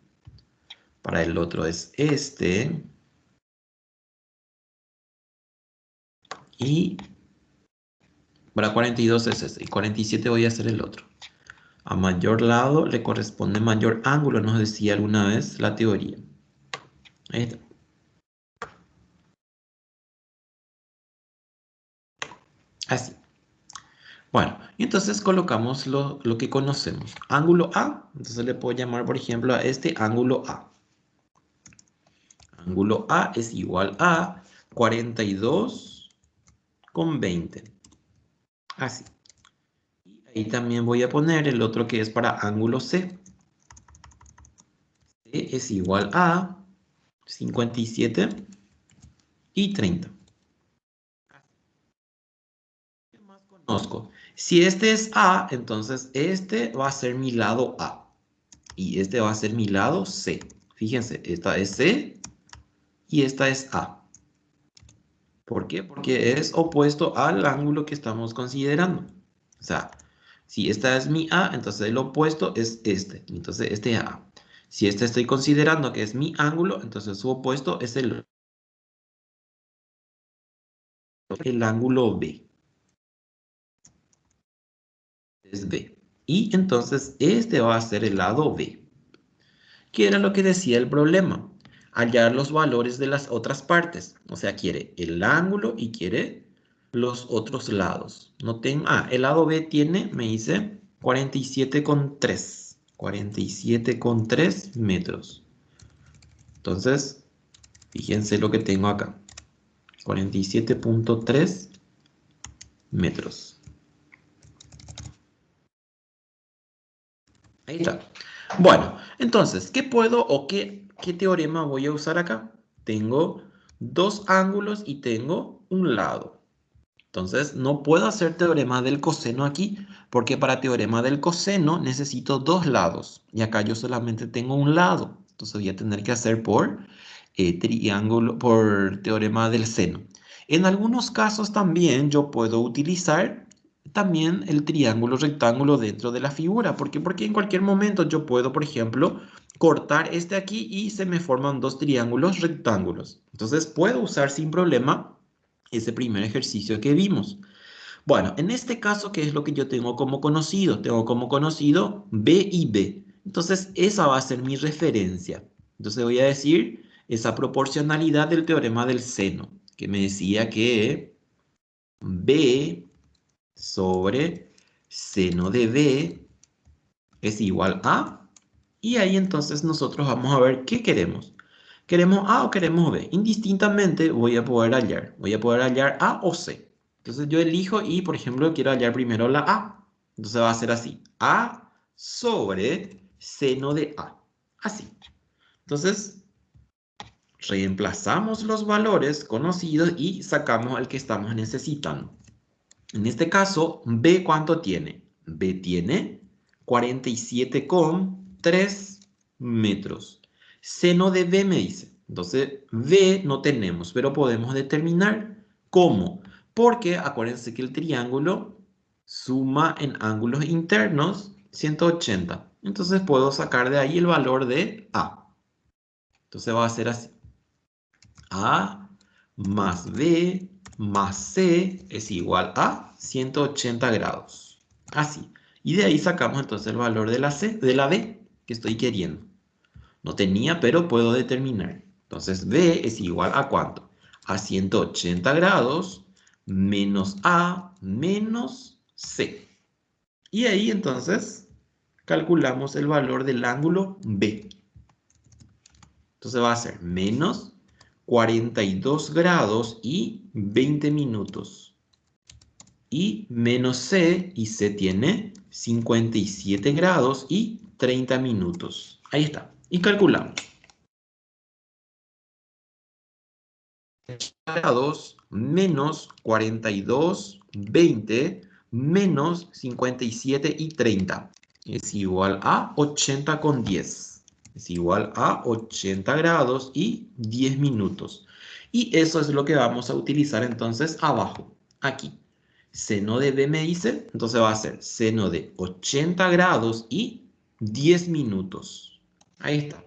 para el otro es este, y para 42 es este, y 47 voy a hacer el otro. A mayor lado le corresponde mayor ángulo, nos decía alguna vez la teoría. Ahí está. Así. Bueno, y entonces colocamos lo que conocemos. Ángulo A, entonces le puedo llamar, por ejemplo, a este ángulo A. Ángulo A es igual a 42,20. Así. Y ahí también voy a poner el otro que es para ángulo C. C es igual a 57 y 30. ¿Qué más conozco? Si este es A, entonces este va a ser mi lado A. Y este va a ser mi lado C. Fíjense, esta es C y esta es A. ¿Por qué? Porque es opuesto al ángulo que estamos considerando. O sea, si esta es mi A, entonces el opuesto es este. Entonces este es A. Si este estoy considerando que es mi ángulo, entonces su opuesto es el ángulo B. Es B. Y entonces este va a ser el lado B. ¿Qué era lo que decía el problema? Hallar los valores de las otras partes. O sea, quiere el ángulo y quiere los otros lados. No tengo, el lado B tiene, me dice, 47,3. 47,3 metros. Entonces, fíjense lo que tengo acá. 47,3 metros. Ahí está. Bueno, entonces, ¿qué puedo o qué teorema voy a usar acá? Tengo dos ángulos y tengo un lado. Entonces, no puedo hacer teorema del coseno aquí, porque para teorema del coseno necesito dos lados. Y acá yo solamente tengo un lado. Entonces voy a tener que hacer por triángulo, por teorema del seno. En algunos casos también yo puedo utilizar también el triángulo rectángulo dentro de la figura. ¿Por qué? Porque en cualquier momento yo puedo, por ejemplo, cortar este aquí y se me forman dos triángulos rectángulos. Entonces puedo usar sin problema ese primer ejercicio que vimos. Bueno, en este caso, ¿qué es lo que yo tengo como conocido? Tengo como conocido B y B. Entonces, esa va a ser mi referencia. Entonces, voy a decir esa proporcionalidad del teorema del seno, que me decía que B sobre seno de B es igual a... Y ahí entonces nosotros vamos a ver qué queremos. ¿Queremos A o queremos B? Indistintamente voy a poder hallar. Voy a poder hallar A o C. Entonces yo elijo y, por ejemplo, quiero hallar primero la A. Entonces va a ser así. A sobre seno de A. Así. Entonces, reemplazamos los valores conocidos y sacamos el que estamos necesitando. En este caso, B, ¿cuánto tiene? B tiene 47,3 metros. Seno de B me dice. Entonces, B no tenemos, pero podemos determinar cómo. Porque acuérdense que el triángulo suma en ángulos internos 180. Entonces, puedo sacar de ahí el valor de A. Entonces, va a ser así. A más B más C es igual a 180 grados. Así. Y de ahí sacamos entonces el valor de la C, de la B que estoy queriendo. No tenía, pero puedo determinar. Entonces B es igual a ¿cuánto? A 180 grados menos A menos C. Y ahí entonces calculamos el valor del ángulo B. Entonces va a ser menos 42 grados y 20 minutos. Y menos C, y C tiene 57 grados y 30 minutos. Ahí está. Y calculamos. Grados menos 42, 20, menos 57 y 30. Es igual a 80,10. Es igual a 80 grados y 10 minutos. Y eso es lo que vamos a utilizar entonces abajo, aquí. Seno de B me dice, entonces va a ser seno de 80 grados y 10 minutos. Ahí está.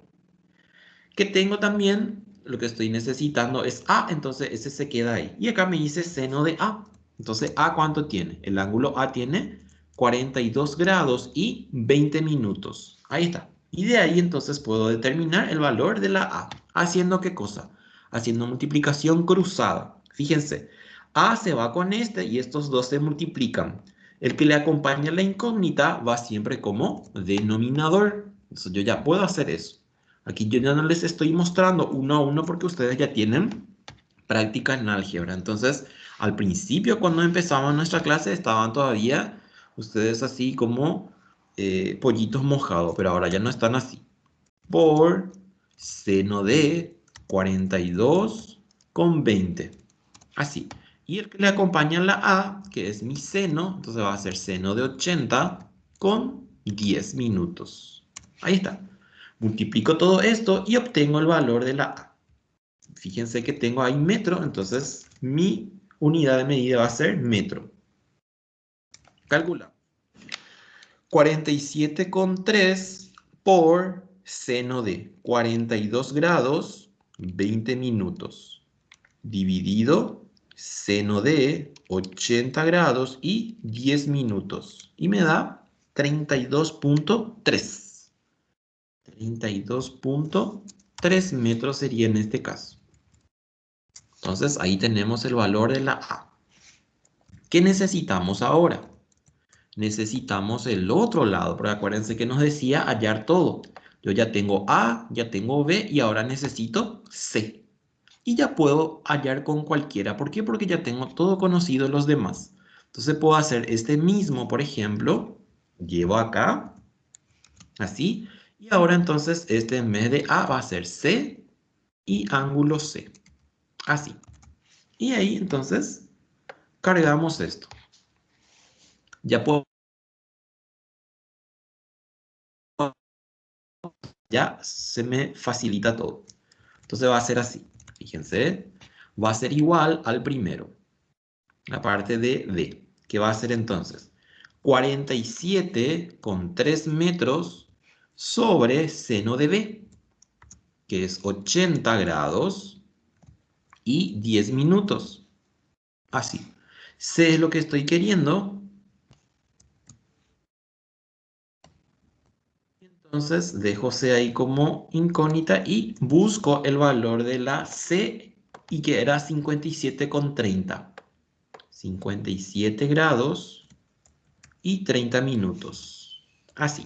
Que tengo también, lo que estoy necesitando es A, entonces ese se queda ahí. Y acá me dice seno de A. Entonces, ¿A cuánto tiene? El ángulo A tiene 42 grados y 20 minutos. Ahí está. Y de ahí entonces puedo determinar el valor de la A. ¿Haciendo qué cosa? Haciendo multiplicación cruzada. Fíjense, A se va con este y estos dos se multiplican. El que le acompaña a la incógnita va siempre como denominador. Entonces yo ya puedo hacer eso. Aquí yo ya no les estoy mostrando uno a uno porque ustedes ya tienen práctica en álgebra. Entonces, al principio cuando empezamos nuestra clase estaban todavía ustedes así como pollitos mojados, pero ahora ya no están así. Por seno de 42,20. Así. Y el que le acompaña la A, que es mi seno, entonces va a ser seno de 80 con 10 minutos. Ahí está. Multiplico todo esto y obtengo el valor de la A. Fíjense que tengo ahí metro, entonces mi unidad de medida va a ser metro. Calcula. 47,3 por seno de 42 grados, 20 minutos. Dividido seno de 80 grados y 10 minutos. Y me da 32,3. 32,3 metros sería en este caso. Entonces ahí tenemos el valor de la A. ¿Qué necesitamos ahora? Necesitamos el otro lado, porque acuérdense que nos decía hallar todo. Yo ya tengo A, ya tengo B y ahora necesito C. Y ya puedo hallar con cualquiera. ¿Por qué? Porque ya tengo todo conocido los demás. Entonces puedo hacer este mismo, por ejemplo, llevo acá, así. Y ahora entonces este en vez de A va a ser C y ángulo C. Así. Y ahí entonces cargamos esto. Ya puedo, ya se me facilita todo. Entonces va a ser así. Fíjense, va a ser igual al primero. La parte de D. ¿Qué va a ser entonces? 47,3 metros sobre seno de B, que es 80 grados y 10 minutos. Así. C es lo que estoy queriendo. Entonces dejo C ahí como incógnita y busco el valor de la C y que era 57,30. 57 grados y 30 minutos. Así.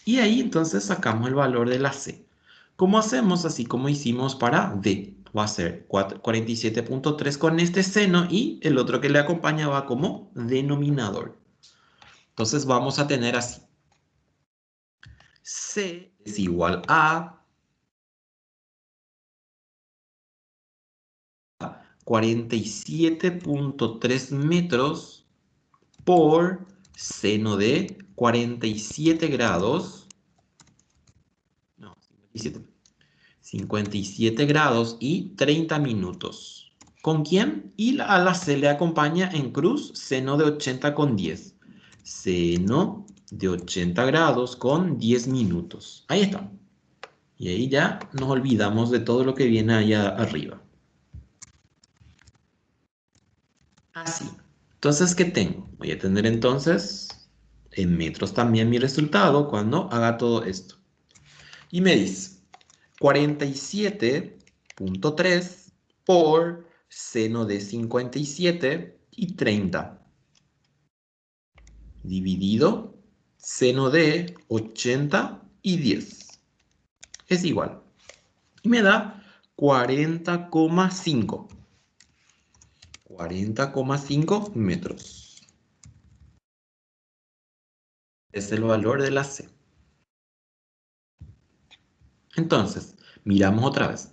Y ahí entonces sacamos el valor de la C. ¿Cómo hacemos? Así como hicimos para D. Va a ser 47,3 con este seno y el otro que le acompaña va como denominador. Entonces vamos a tener así. C es igual a 47,3 metros por seno de 47 grados. No, 57 grados y 30 minutos. ¿Con quién? Y a la C le acompaña en cruz seno de 80,10. Seno de 80 grados con 10 minutos. Ahí está. Y ahí ya nos olvidamos de todo lo que viene allá arriba. Así. Entonces, ¿qué tengo? Voy a tener entonces en metros también mi resultado cuando haga todo esto. Y me dice 47,3 por seno de 57 y 30 dividido seno de 80 y 10 es igual. Y me da 40,5. 40,5 metros. Es el valor de la C. Entonces, miramos otra vez.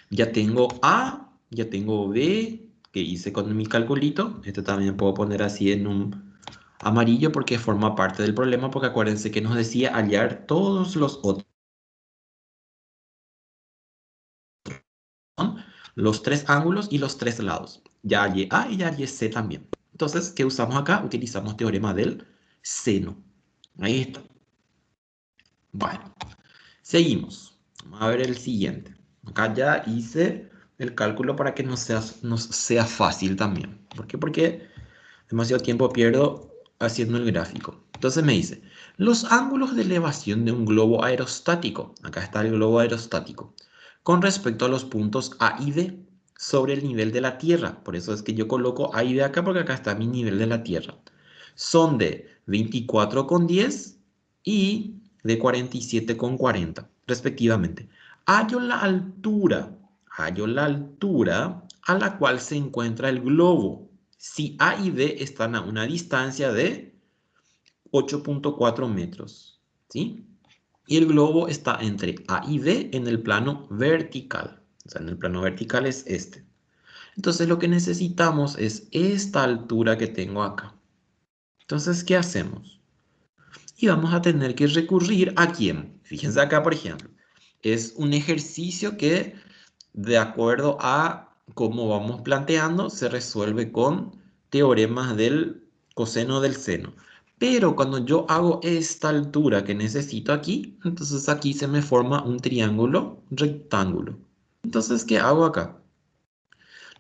Ya tengo A, ya tengo B, que hice con mi calculito. Este también puedo poner así en un amarillo porque forma parte del problema, porque acuérdense que nos decía hallar todos los otros, ¿no? Los tres ángulos y los tres lados. Ya hallé A y ya hallé C también. Entonces, ¿qué usamos acá? Utilizamos teorema del seno. Ahí está. Bueno, seguimos. Vamos a ver el siguiente. Acá ya hice el cálculo para que nos sea fácil también. ¿Por qué? Porque demasiado tiempo pierdo haciendo el gráfico. Entonces me dice, los ángulos de elevación de un globo aerostático, acá está el globo aerostático, con respecto a los puntos A y D sobre el nivel de la Tierra. Por eso es que yo coloco A y D acá porque acá está mi nivel de la Tierra. Son de 24,10 y de 47,40 respectivamente. Hallo la altura a la cual se encuentra el globo si A y B están a una distancia de 8,4 metros, ¿sí? Y el globo está entre A y B en el plano vertical. O sea, en el plano vertical es este. Entonces lo que necesitamos es esta altura que tengo acá. Entonces, ¿qué hacemos? Y vamos a tener que recurrir a quién. Fíjense acá, por ejemplo. Es un ejercicio que, de acuerdo a cómo vamos planteando, se resuelve con teoremas del coseno del seno. Pero cuando yo hago esta altura que necesito aquí, entonces aquí se me forma un triángulo rectángulo. Entonces, ¿qué hago acá?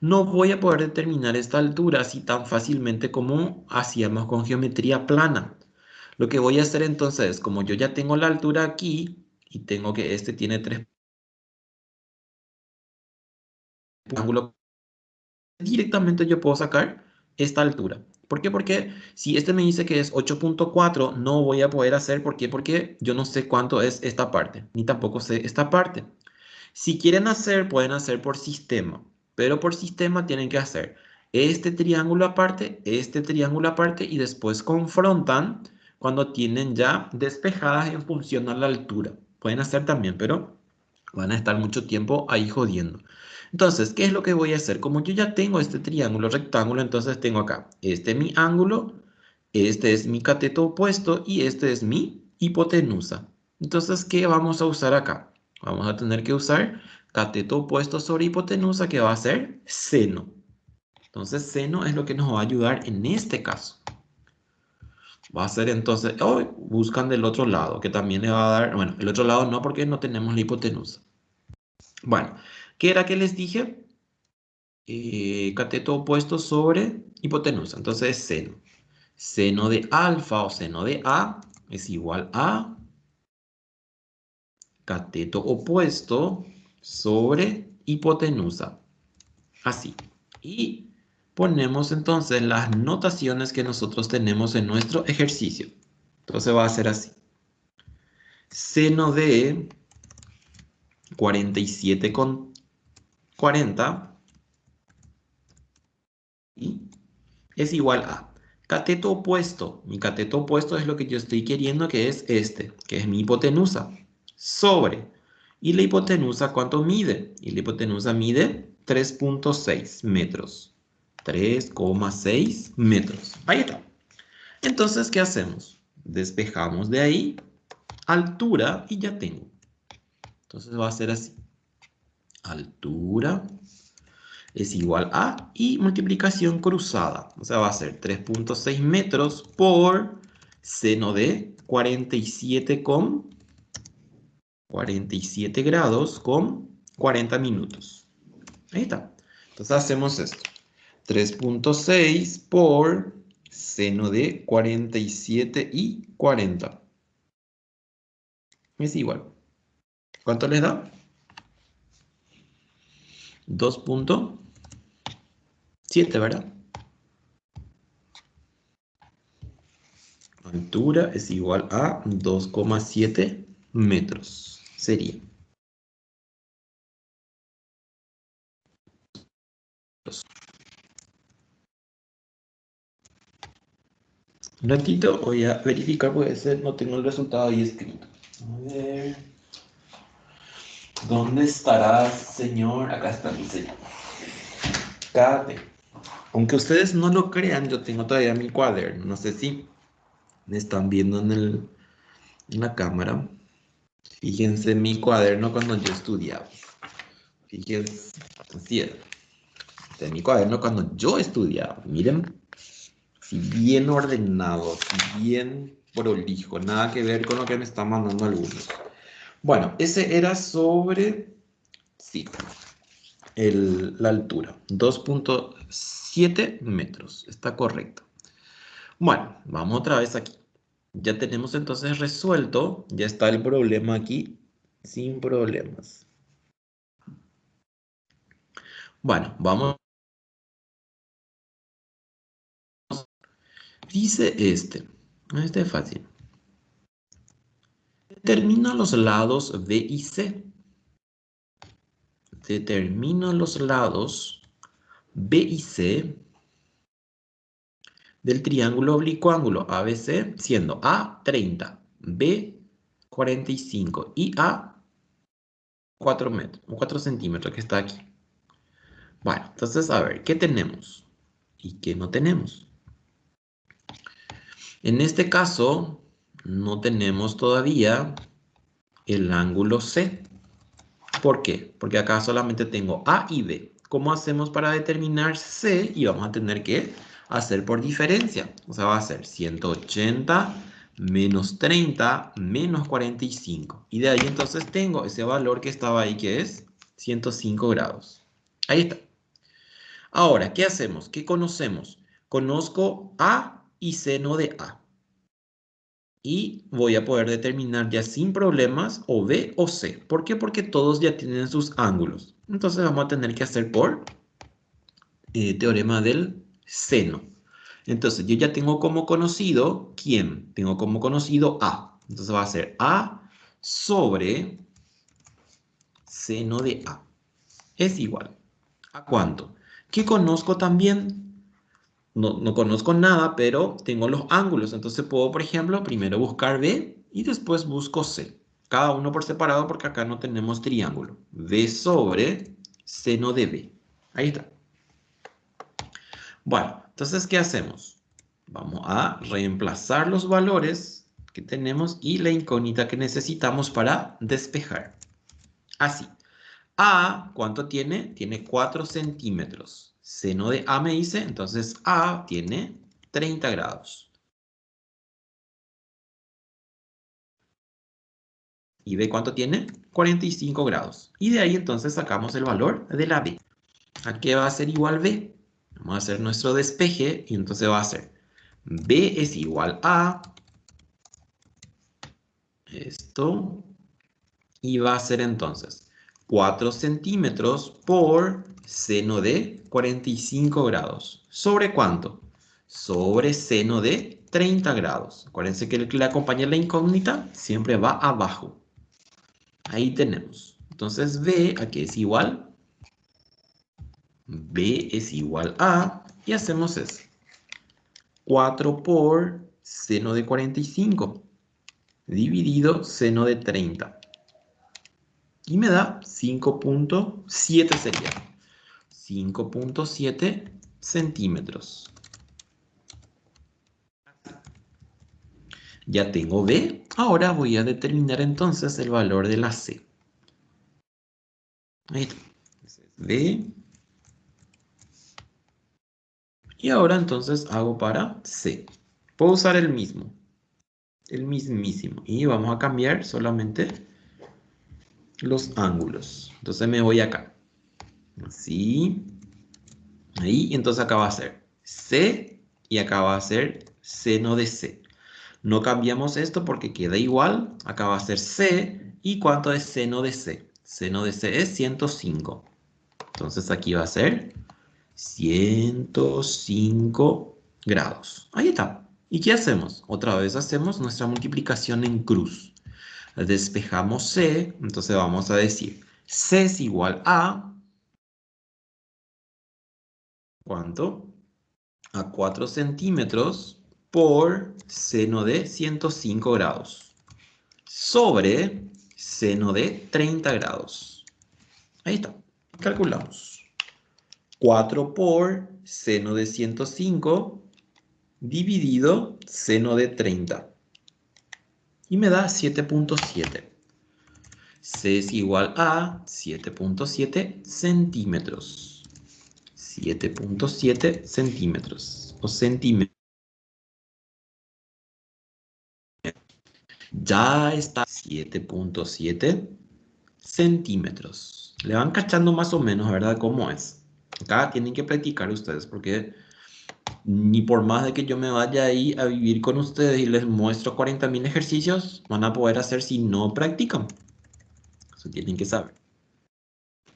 No voy a poder determinar esta altura así tan fácilmente como hacíamos con geometría plana. Lo que voy a hacer entonces, como yo ya tengo la altura aquí y tengo que este tiene 3 ángulos, directamente yo puedo sacar esta altura. ¿Por qué? Porque si este me dice que es 8,4, no voy a poder hacer. ¿Por qué? Porque yo no sé cuánto es esta parte, ni tampoco sé esta parte. Si quieren hacer, pueden hacer por sistema, pero por sistema tienen que hacer este triángulo aparte y después confrontan cuando tienen ya despejadas en función a la altura. Pueden hacer también, pero van a estar mucho tiempo ahí jodiendo. Entonces, ¿qué es lo que voy a hacer? Como yo ya tengo este triángulo rectángulo, entonces tengo acá, este es mi ángulo, este es mi cateto opuesto y este es mi hipotenusa. Entonces, ¿qué vamos a usar acá? Vamos a tener que usar cateto opuesto sobre hipotenusa, que va a ser seno. Entonces, seno es lo que nos va a ayudar en este caso. Va a ser entonces, hoy buscan del otro lado, que también le va a dar, bueno, el otro lado no porque no tenemos la hipotenusa. Bueno, ¿qué era que les dije? cateto opuesto sobre hipotenusa. Entonces es seno. Seno de alfa o seno de A es igual a cateto opuesto sobre hipotenusa. Así. Y ponemos entonces las notaciones que nosotros tenemos en nuestro ejercicio. Entonces va a ser así. Seno de 47,40 y es igual a cateto opuesto. Mi cateto opuesto es lo que yo estoy queriendo, que es este, que es mi hipotenusa, sobre. ¿Y la hipotenusa cuánto mide? Y la hipotenusa mide 3,6 metros. 3,6 metros. Ahí está. Entonces, ¿qué hacemos? Despejamos de ahí, altura, y ya tengo. Entonces va a ser así. Altura es igual a, y multiplicación cruzada. O sea, va a ser 3,6 metros por seno de 47 grados con 40 minutos. Ahí está. Entonces hacemos esto. 3,6 por seno de 47 y 40. Es igual. ¿Cuánto les da? 2,7, ¿verdad? Altura es igual a 2,7 metros. Sería. Un ratito voy a verificar porque no tengo el resultado ahí escrito. A ver. ¿Dónde estará, señor? Acá está mi señor. Cate. Aunque ustedes no lo crean, yo tengo todavía mi cuaderno. No sé si me están viendo en la cámara. Fíjense en mi cuaderno cuando yo estudiaba. Fíjense, así es. Este es mi cuaderno cuando yo estudiaba. Miren, si bien ordenado, si bien prolijo. Nada que ver con lo que me están mandando algunos. Bueno, ese era sobre, sí, la altura. 2,7 metros. Está correcto. Bueno, vamos otra vez aquí. Ya tenemos entonces resuelto. Ya está el problema aquí sin problemas. Bueno, vamos. Dice este. Este es fácil. Determina los lados B y C. Determina los lados B y C del triángulo oblicuo ABC, siendo A 30, B 45 y A 4 metros, 4 centímetros que está aquí. Bueno, entonces a ver, ¿qué tenemos? ¿Y qué no tenemos? En este caso, no tenemos todavía el ángulo C. ¿Por qué? Porque acá solamente tengo A y B. ¿Cómo hacemos para determinar C? Y vamos a tener que hacer por diferencia. O sea, va a ser 180 menos 30 menos 45. Y de ahí entonces tengo ese valor que estaba ahí, que es 105 grados. Ahí está. Ahora, ¿qué hacemos? ¿Qué conocemos? Conozco A y seno de A. Y voy a poder determinar ya sin problemas o B o C. ¿Por qué? Porque todos ya tienen sus ángulos. Entonces vamos a tener que hacer por teorema del seno. Entonces yo ya tengo como conocido, ¿quién? Tengo como conocido A. Entonces va a ser A sobre seno de A. Es igual. ¿A cuánto? ¿Qué conozco también? No conozco nada, pero tengo los ángulos. Entonces puedo, por ejemplo, primero buscar B y después busco C. Cada uno por separado porque acá no tenemos triángulo. B sobre seno de B. Ahí está. Bueno, entonces, ¿qué hacemos? Vamos a reemplazar los valores que tenemos y la incógnita que necesitamos para despejar. Así. A, ¿cuánto tiene? Tiene 4 centímetros. Seno de A me dice, entonces A tiene 30 grados. ¿Y B cuánto tiene? 45 grados. Y de ahí entonces sacamos el valor de la B. ¿A qué va a ser igual B? Vamos a hacer nuestro despeje y entonces va a ser B es igual a esto y va a ser entonces 4 centímetros por seno de 45 grados. ¿Sobre cuánto? Sobre seno de 30 grados. Acuérdense que el que le acompaña la incógnita siempre va abajo. Ahí tenemos. Entonces B, ¿a qué es igual? B es igual a, y hacemos eso. 4 por seno de 45 dividido seno de 30. Y me da 5.7 sería. 5.7 centímetros. Ya tengo B. Ahora voy a determinar entonces el valor de la C. Ahí está. B. Y ahora entonces hago para C. Puedo usar el mismo. El mismísimo. Y vamos a cambiar solamente los ángulos. Entonces me voy acá. Así. Ahí. Y entonces acá va a ser C. Y acá va a ser seno de C. No cambiamos esto porque queda igual. Acá va a ser C. ¿Y cuánto es seno de C? Seno de C es 105. Entonces aquí va a ser 105 grados. Ahí está. ¿Y qué hacemos? Otra vez hacemos nuestra multiplicación en cruz. Despejamos C. Entonces vamos a decir C es igual a... ¿Cuánto? A 4 centímetros por seno de 105 grados. Sobre seno de 30 grados. Ahí está. Calculamos. 4 por seno de 105 dividido seno de 30. Y me da 7.7. C es igual a 7.7 centímetros. 7.7 centímetros. O centímetros. Ya está 7.7 centímetros. Le van cachando más o menos, ¿verdad? ¿Cómo es? Acá tienen que practicar ustedes porque ni por más de que yo me vaya ahí a vivir con ustedes y les muestro 40.000 ejercicios, van a poder hacer si no practican. Eso tienen que saber.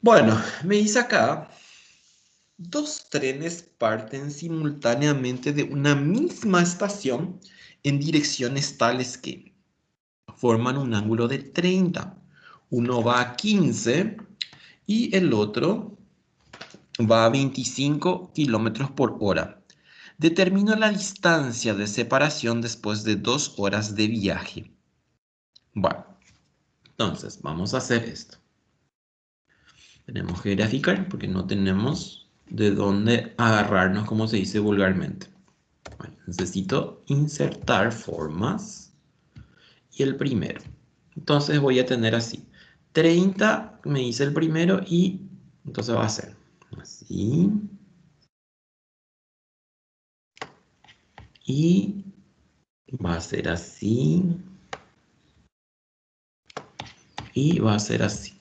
Bueno, me dice acá, dos trenes parten simultáneamente de una misma estación en direcciones tales que forman un ángulo de 30. Uno va a 15 y el otro va a 25 kilómetros por hora. Determino la distancia de separación después de 2 horas de viaje. Bueno, entonces vamos a hacer esto. Tenemos que graficar porque no tenemos de dónde agarrarnos, como se dice vulgarmente. Bueno, necesito insertar formas y el primero. Entonces voy a tener así. 30 me dice el primero y entonces va a ser así. Y va a ser así. Y va a ser así.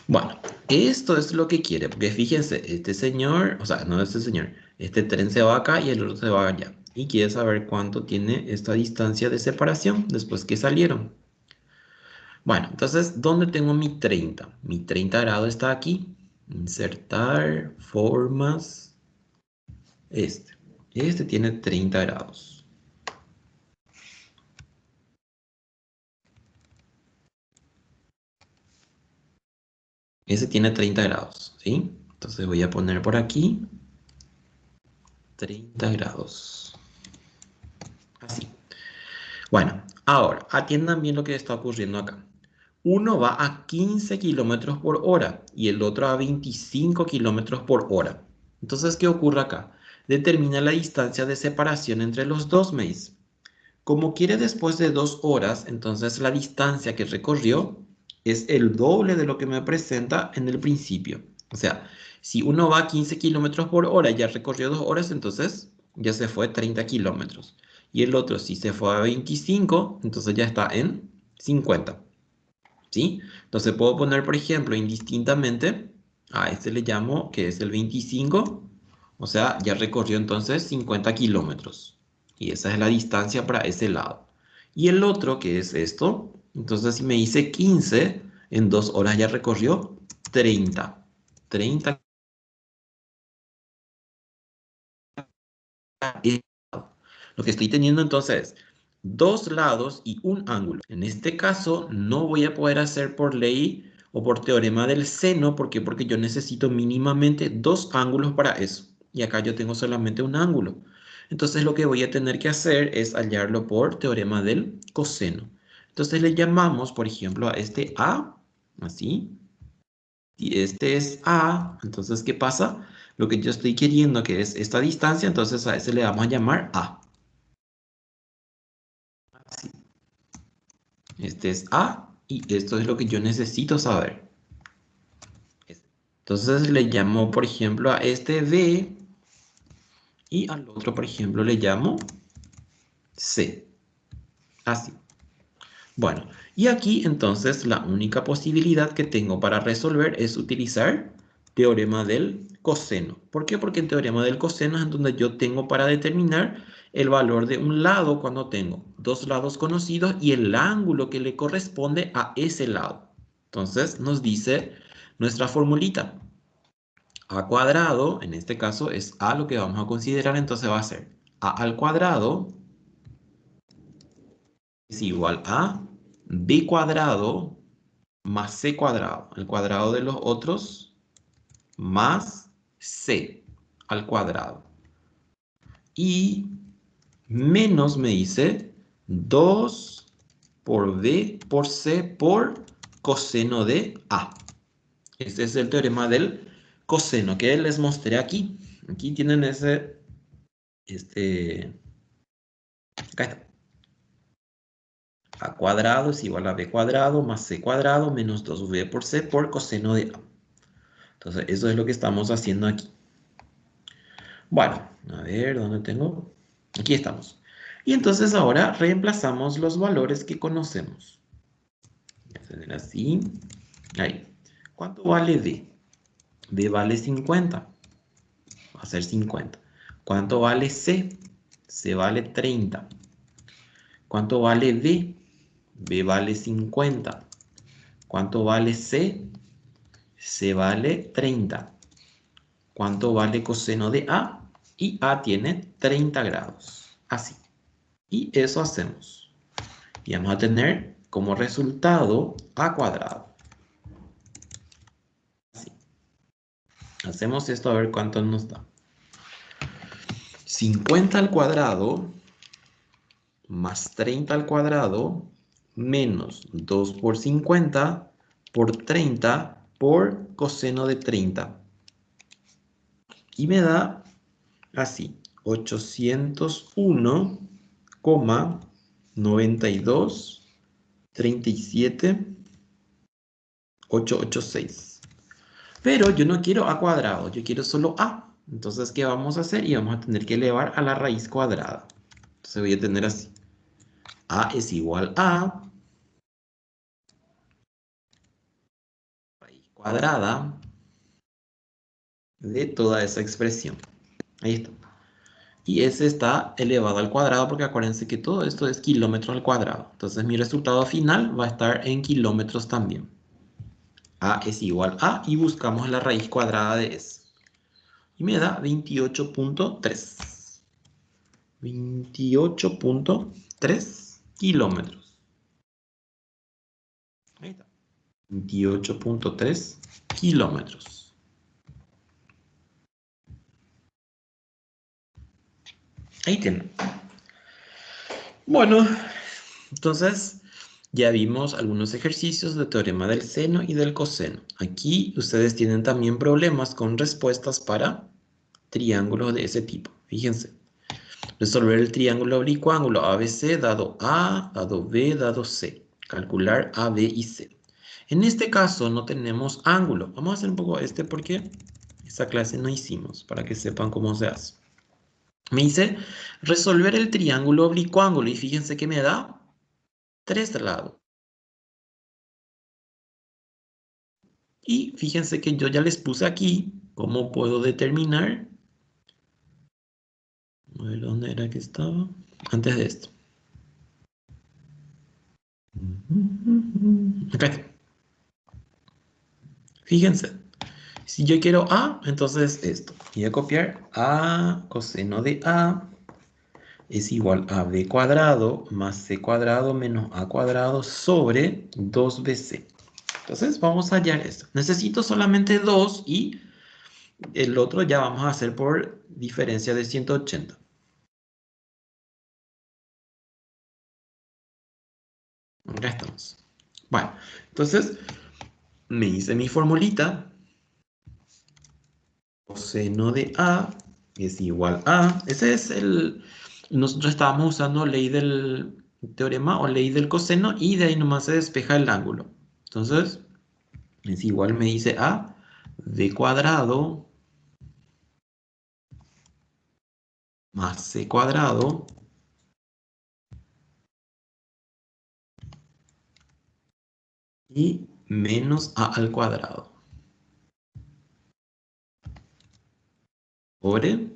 Bueno, esto es lo que quiere, porque fíjense, este señor, o sea, no este señor, este tren se va acá y el otro se va allá. Y quiere saber cuánto tiene esta distancia de separación después que salieron. Bueno, entonces, ¿dónde tengo mi 30? Mi 30 grados está aquí. Insertar, formas, este. Este tiene 30 grados. Ese tiene 30 grados, ¿sí? Entonces voy a poner por aquí 30 grados. Así. Bueno, ahora, atiendan bien lo que está ocurriendo acá. Uno va a 15 kilómetros por hora y el otro a 25 kilómetros por hora. Entonces, ¿qué ocurre acá? Determina la distancia de separación entre los dos, me dice. Como quiere después de 2 horas, entonces la distancia que recorrió es el doble de lo que me presenta en el principio. O sea, si uno va a 15 kilómetros por hora y ya recorrió 2 horas, entonces ya se fue 30 kilómetros. Y el otro, si se fue a 25, entonces ya está en 50. ¿Sí? Entonces puedo poner, por ejemplo, indistintamente, a este le llamo que es el 25, o sea, ya recorrió entonces 50 kilómetros. Y esa es la distancia para ese lado. Y el otro, que es esto, entonces si me dice 15, en 2 horas ya recorrió 30. 30. Lo que estoy teniendo entonces es dos lados y un ángulo. En este caso no voy a poder hacer por ley o por teorema del seno. ¿Por qué? Porque yo necesito mínimamente dos ángulos para eso. Y acá yo tengo solamente un ángulo. Entonces lo que voy a tener que hacer es hallarlo por teorema del coseno. Entonces le llamamos, por ejemplo, a este A, así. Y este es A. Entonces, ¿qué pasa? Lo que yo estoy queriendo, que es esta distancia, entonces a ese le vamos a llamar A. Así. Este es A y esto es lo que yo necesito saber. Entonces le llamo, por ejemplo, a este B y al otro, por ejemplo, le llamo C. Así. Bueno, y aquí entonces la única posibilidad que tengo para resolver es utilizar teorema del coseno. ¿Por qué? Porque el teorema del coseno es en donde yo tengo para determinar el valor de un lado cuando tengo dos lados conocidos y el ángulo que le corresponde a ese lado. Entonces nos dice nuestra formulita. A cuadrado, en este caso es A lo que vamos a considerar, entonces va a ser A al cuadrado es igual a B cuadrado más C cuadrado, el cuadrado de los otros, más C al cuadrado. Y menos me dice 2 por B por C por coseno de A. Este es el teorema del coseno que les mostré aquí. Aquí tienen ese, acá está. A cuadrado es igual a B cuadrado más C cuadrado menos 2B por C por coseno de A. Entonces, eso es lo que estamos haciendo aquí. Bueno, a ver, ¿dónde tengo? Aquí estamos. Y entonces ahora reemplazamos los valores que conocemos. Voy a tener así. Ahí. ¿Cuánto vale D? D vale 50. Va a ser 50. ¿Cuánto vale C? C vale 30. ¿Cuánto vale B? B vale 50. ¿Cuánto vale C? C vale 30. ¿Cuánto vale coseno de A? Y A tiene 30 grados. Así. Y eso hacemos. Y vamos a tener como resultado A cuadrado. Así. Hacemos esto a ver cuánto nos da. 50 al cuadrado más 30 al cuadrado menos 2 por 50 por 30 por coseno de 30. Y me da así, 801,92,37,886. Pero yo no quiero a cuadrado, yo quiero solo a. Entonces, ¿qué vamos a hacer? Y vamos a tener que elevar a la raíz cuadrada. Entonces voy a tener así. A es igual a raíz cuadrada de toda esa expresión. Ahí está. Y ese está elevado al cuadrado porque acuérdense que todo esto es kilómetros al cuadrado. Entonces mi resultado final va a estar en kilómetros también. A es igual a y buscamos la raíz cuadrada de eso. Y me da 28.3. 28.3 kilómetros. Ahí está. 28.3 kilómetros. Ahí tienen. Bueno, entonces ya vimos algunos ejercicios de teorema del seno y del coseno. Aquí ustedes tienen también problemas con respuestas para triángulos de ese tipo. Fíjense. Resolver el triángulo oblicuo ángulo ABC dado A, dado B, dado C. Calcular A, B y C. En este caso no tenemos ángulo. Vamos a hacer un poco porque esta clase no hicimos, para que sepan cómo se hace. Me dice resolver el triángulo oblicuo-ángulo y fíjense que me da 3 lados. Y fíjense que yo ya les puse aquí cómo puedo determinar. A ver, ¿dónde era que estaba? Antes de esto. Acá está. Fíjense. Si yo quiero A, entonces esto. Voy a copiar A coseno de A es igual a B cuadrado más C cuadrado menos A cuadrado sobre 2BC. Entonces vamos a hallar esto. Necesito solamente 2 y el otro ya vamos a hacer por diferencia de 180. Acá estamos. Bueno, entonces me hice mi formulita. Coseno de A es igual a... Ese es el... Nosotros estábamos usando ley del teorema o ley del coseno y de ahí nomás se despeja el ángulo. Entonces, es igual, me dice a b cuadrado más c cuadrado y menos a al cuadrado sobre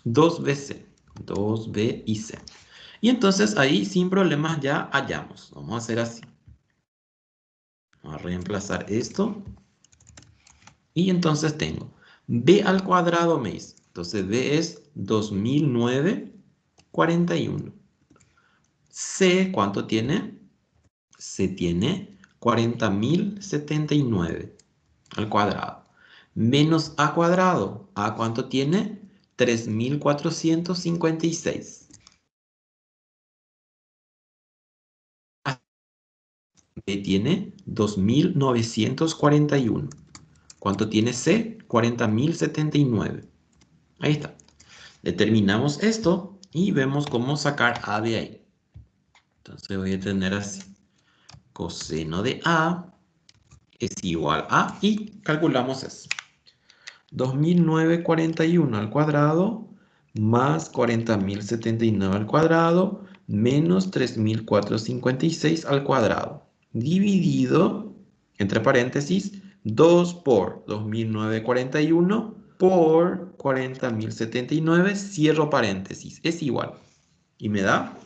2bc, 2b y c. Y entonces ahí sin problemas ya hallamos. Vamos a hacer así. Vamos a reemplazar esto. Y entonces tengo b al cuadrado me dice. Entonces b es 2009,41. C, ¿cuánto tiene? C tiene 40.079 al cuadrado. Menos a cuadrado. ¿A cuánto tiene? 3.456. B tiene 2.941. ¿Cuánto tiene C? 40.079. Ahí está. Determinamos esto y vemos cómo sacar A de ahí. Entonces voy a tener así. Coseno de A es igual a, y calculamos eso. 2.941 al cuadrado más 40.079 al cuadrado menos 3.456 al cuadrado. Dividido, entre paréntesis, 2 por 2.941 por 40.079, cierro paréntesis, es igual. Y me da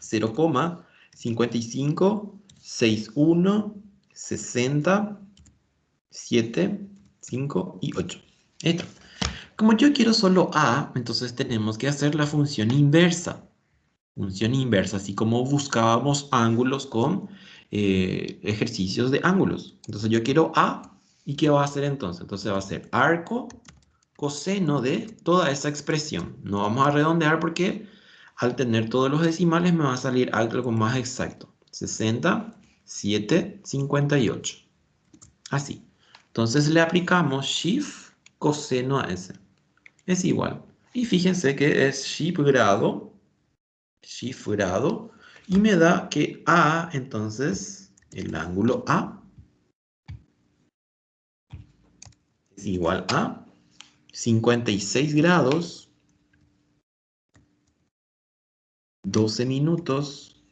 0,5561 60 7 5 y 8. Esto. Como yo quiero solo A, entonces tenemos que hacer la función inversa. Función inversa, así como buscábamos ángulos con ejercicios de ángulos. Entonces yo quiero A, ¿y qué va a hacer entonces? Entonces va a ser arco coseno de toda esa expresión. No vamos a redondear porque al tener todos los decimales me va a salir algo más exacto. 60, 7, 58. Así. Entonces le aplicamos shift coseno a ese. Es igual. Y fíjense que es shift grado, y me da que A, entonces, el ángulo A es igual a 56 grados, 12 minutos,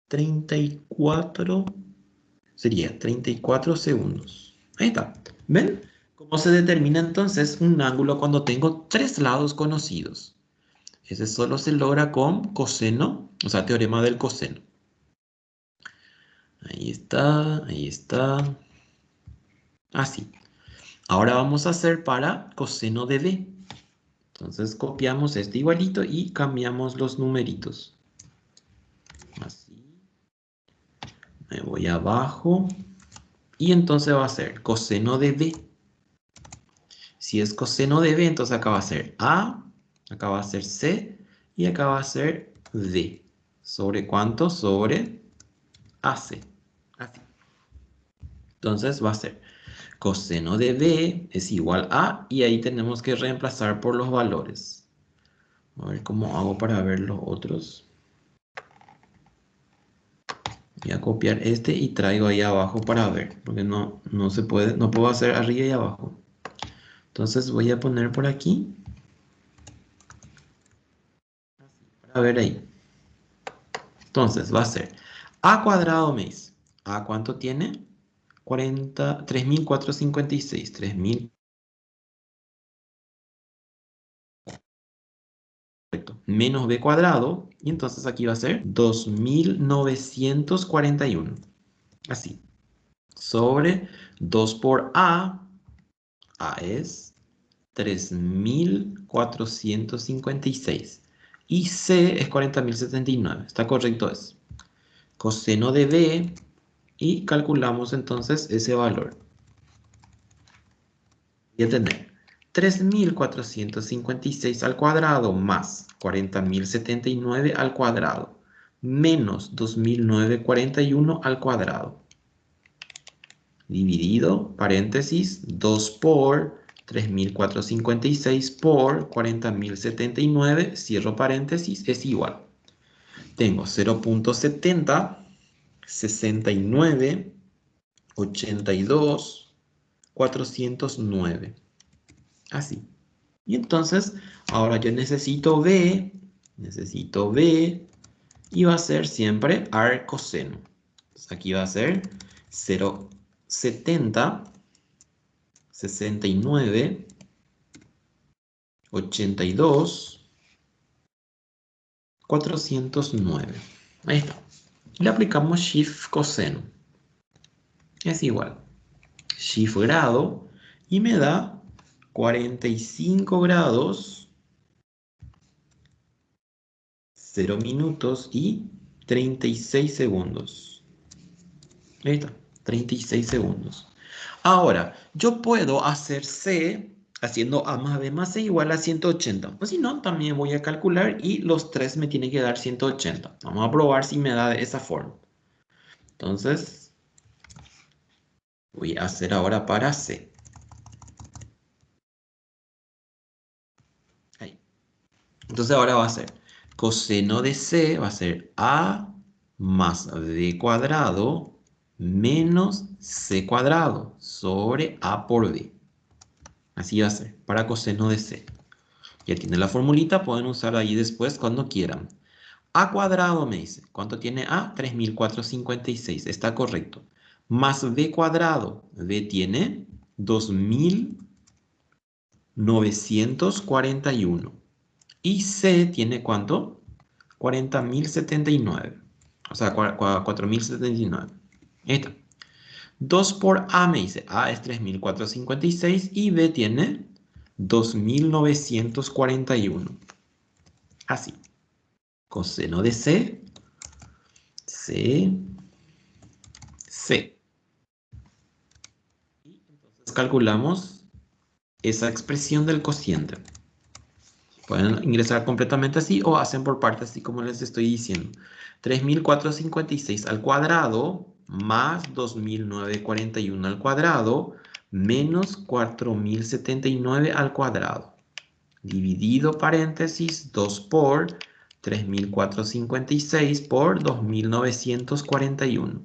34, sería 34 segundos. Ahí está. ¿Ven? ¿Cómo se determina entonces un ángulo cuando tengo tres lados conocidos? Ese solo se logra con coseno, o sea, teorema del coseno. Ahí está, ahí está. Así. Ahora vamos a hacer para coseno de b. Entonces copiamos este igualito y cambiamos los numeritos. Así. Me voy abajo. Y entonces va a ser coseno de b. Si es coseno de b, entonces acá va a ser a, acá va a ser c y acá va a ser d. ¿Sobre cuánto? Sobre ac. Así. Entonces va a ser coseno de b es igual a, y ahí tenemos que reemplazar por los valores. A ver cómo hago para ver los otros. Voy a copiar este y traigo ahí abajo para ver, porque no se puede, no puedo hacer arriba y abajo. Entonces voy a poner por aquí. Para ver ahí. Entonces va a ser a cuadrado me dice. ¿A cuánto tiene? 3.456. 3.000. Menos b cuadrado. Y entonces aquí va a ser 2.941. Así. Sobre 2 por a. A es 3.456. Y C es 40.079. Está correcto eso. Coseno de B. Y calculamos entonces ese valor. Voy a tener 3.456 al cuadrado más 40.079 al cuadrado menos 2.941 al cuadrado. Dividido, paréntesis, 2 por 3.456 por 40.079, cierro paréntesis, es igual. Tengo 0.70, 69, 82, 409. Así. Y entonces, ahora yo necesito B, y va a ser siempre arcoseno. Entonces aquí va a ser 0,70, 69, 82, 409. Ahí está. Le aplicamos shift coseno. Es igual. Shift grado y me da 45 grados, 0 minutos y 36 segundos. Ahí está, 36 segundos. Ahora, yo puedo hacer C haciendo A más B más C igual a 180. O si no, también voy a calcular y los 3 me tienen que dar 180. Vamos a probar si me da de esa forma. Entonces, voy a hacer ahora para C. Ahí. Entonces ahora va a ser coseno de C, va a ser A más B cuadrado menos C cuadrado sobre A por B. Así va a ser, para coseno de C. Ya tiene la formulita, pueden usar ahí después cuando quieran. A cuadrado me dice, ¿cuánto tiene A? 3.456, está correcto. Más B cuadrado, B tiene 2.941. Y C tiene ¿cuánto? 40.079. O sea, 4.079. Ahí está. 2 por A me dice, A es 3.456 y B tiene 2.941. Así. Coseno de C, C, C. Y entonces calculamos esa expresión del cociente. Pueden ingresar completamente así o hacen por partes así como les estoy diciendo. 3.456 al cuadrado más 2.941 al cuadrado menos 4.079 al cuadrado. Dividido paréntesis 2 por 3.456 por 2.941.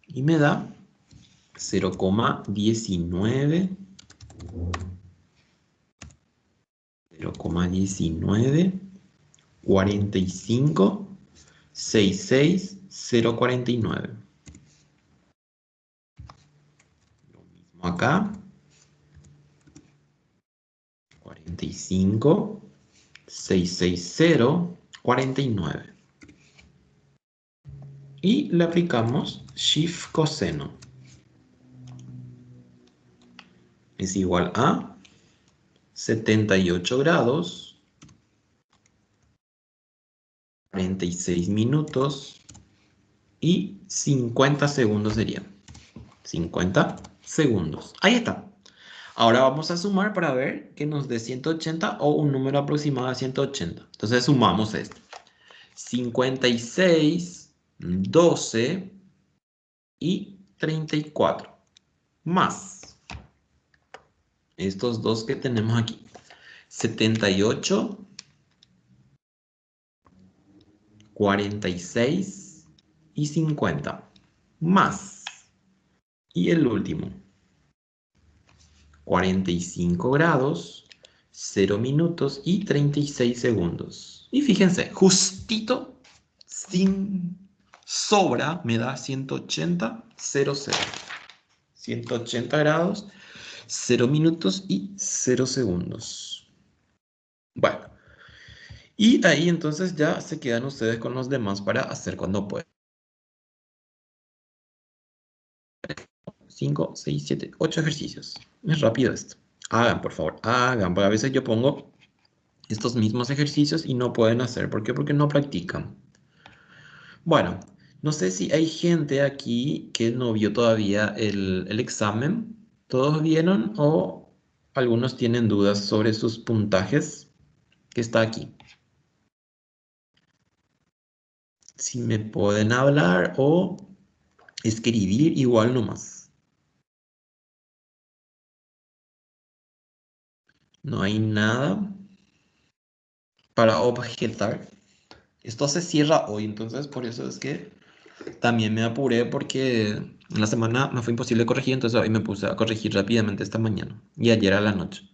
Y me da 0,19, 45, 66, 0,49. Lo mismo acá. 45, 660, 49. Y le aplicamos shift coseno. Es igual a 78 grados, 46 minutos y 50 segundos serían. 50 segundos. Ahí está. Ahora vamos a sumar para ver que nos dé 180 o un número aproximado de 180. Entonces sumamos esto. 56, 12 y 34. Más estos dos que tenemos aquí. 78, 46 y 50. Más. Y el último. 45 grados, 0 minutos y 36 segundos. Y fíjense, justito, sin sobra, me da 180, 0, 0. 180 grados, 0 minutos y 0 segundos. Bueno, y ahí entonces ya se quedan ustedes con los demás para hacer cuando puedan. 5, 6, 7, 8 ejercicios. Es rápido esto. Hagan, por favor, hagan, porque a veces yo pongo estos mismos ejercicios y no pueden hacer. ¿Por qué? Porque no practican. Bueno, no sé si hay gente aquí que no vio todavía el examen. ¿Todos vieron o algunos tienen dudas sobre sus puntajes que está aquí? Si me pueden hablar o escribir igual nomás. No hay nada para objetar. Esto se cierra hoy, entonces por eso es que también me apuré porque en la semana me fue imposible corregir, entonces hoy me puse a corregir rápidamente esta mañana y ayer a la noche.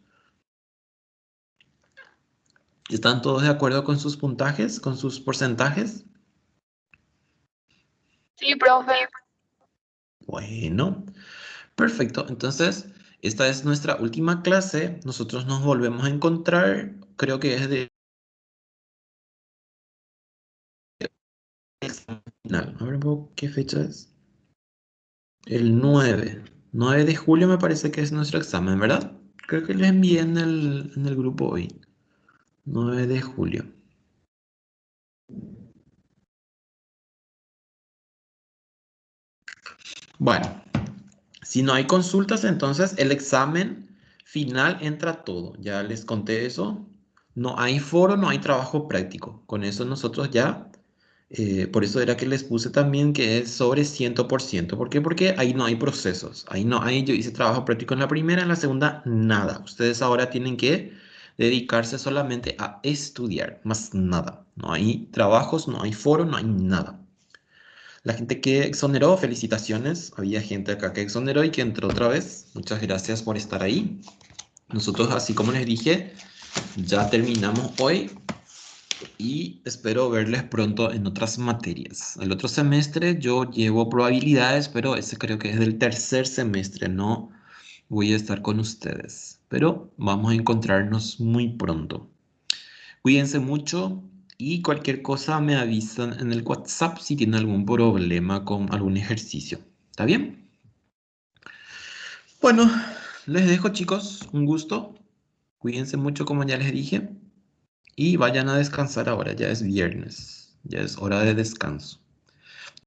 ¿Están todos de acuerdo con sus puntajes, con sus porcentajes? Sí, profe. Bueno, perfecto. Entonces, esta es nuestra última clase. Nosotros nos volvemos a encontrar, creo que es de examen final. A ver un poco qué fecha es. El 9 de julio me parece que es nuestro examen, ¿verdad? Creo que les envié en el grupo hoy. 9 de julio. Bueno, si no hay consultas, entonces el examen final entra todo. Ya les conté eso. No hay foro, no hay trabajo práctico. Con eso nosotros ya, por eso era que les puse también que es sobre 100%. ¿Por qué? Porque ahí no hay procesos. Ahí no hay, yo hice trabajo práctico en la primera, en la segunda, nada. Ustedes ahora tienen que dedicarse solamente a estudiar, más nada. No hay trabajos, no hay foro, no hay nada. La gente que exoneró, felicitaciones. Había gente acá que exoneró y que entró otra vez. Muchas gracias por estar ahí. Nosotros, así como les dije, ya terminamos hoy y espero verles pronto en otras materias. El otro semestre yo llevo probabilidades, pero ese creo que es del tercer semestre. No voy a estar con ustedes, pero vamos a encontrarnos muy pronto. Cuídense mucho y cualquier cosa me avisan en el WhatsApp si tienen algún problema con algún ejercicio. ¿Está bien? Bueno, les dejo chicos, un gusto. Cuídense mucho como ya les dije y vayan a descansar ahora, ya es viernes, ya es hora de descanso.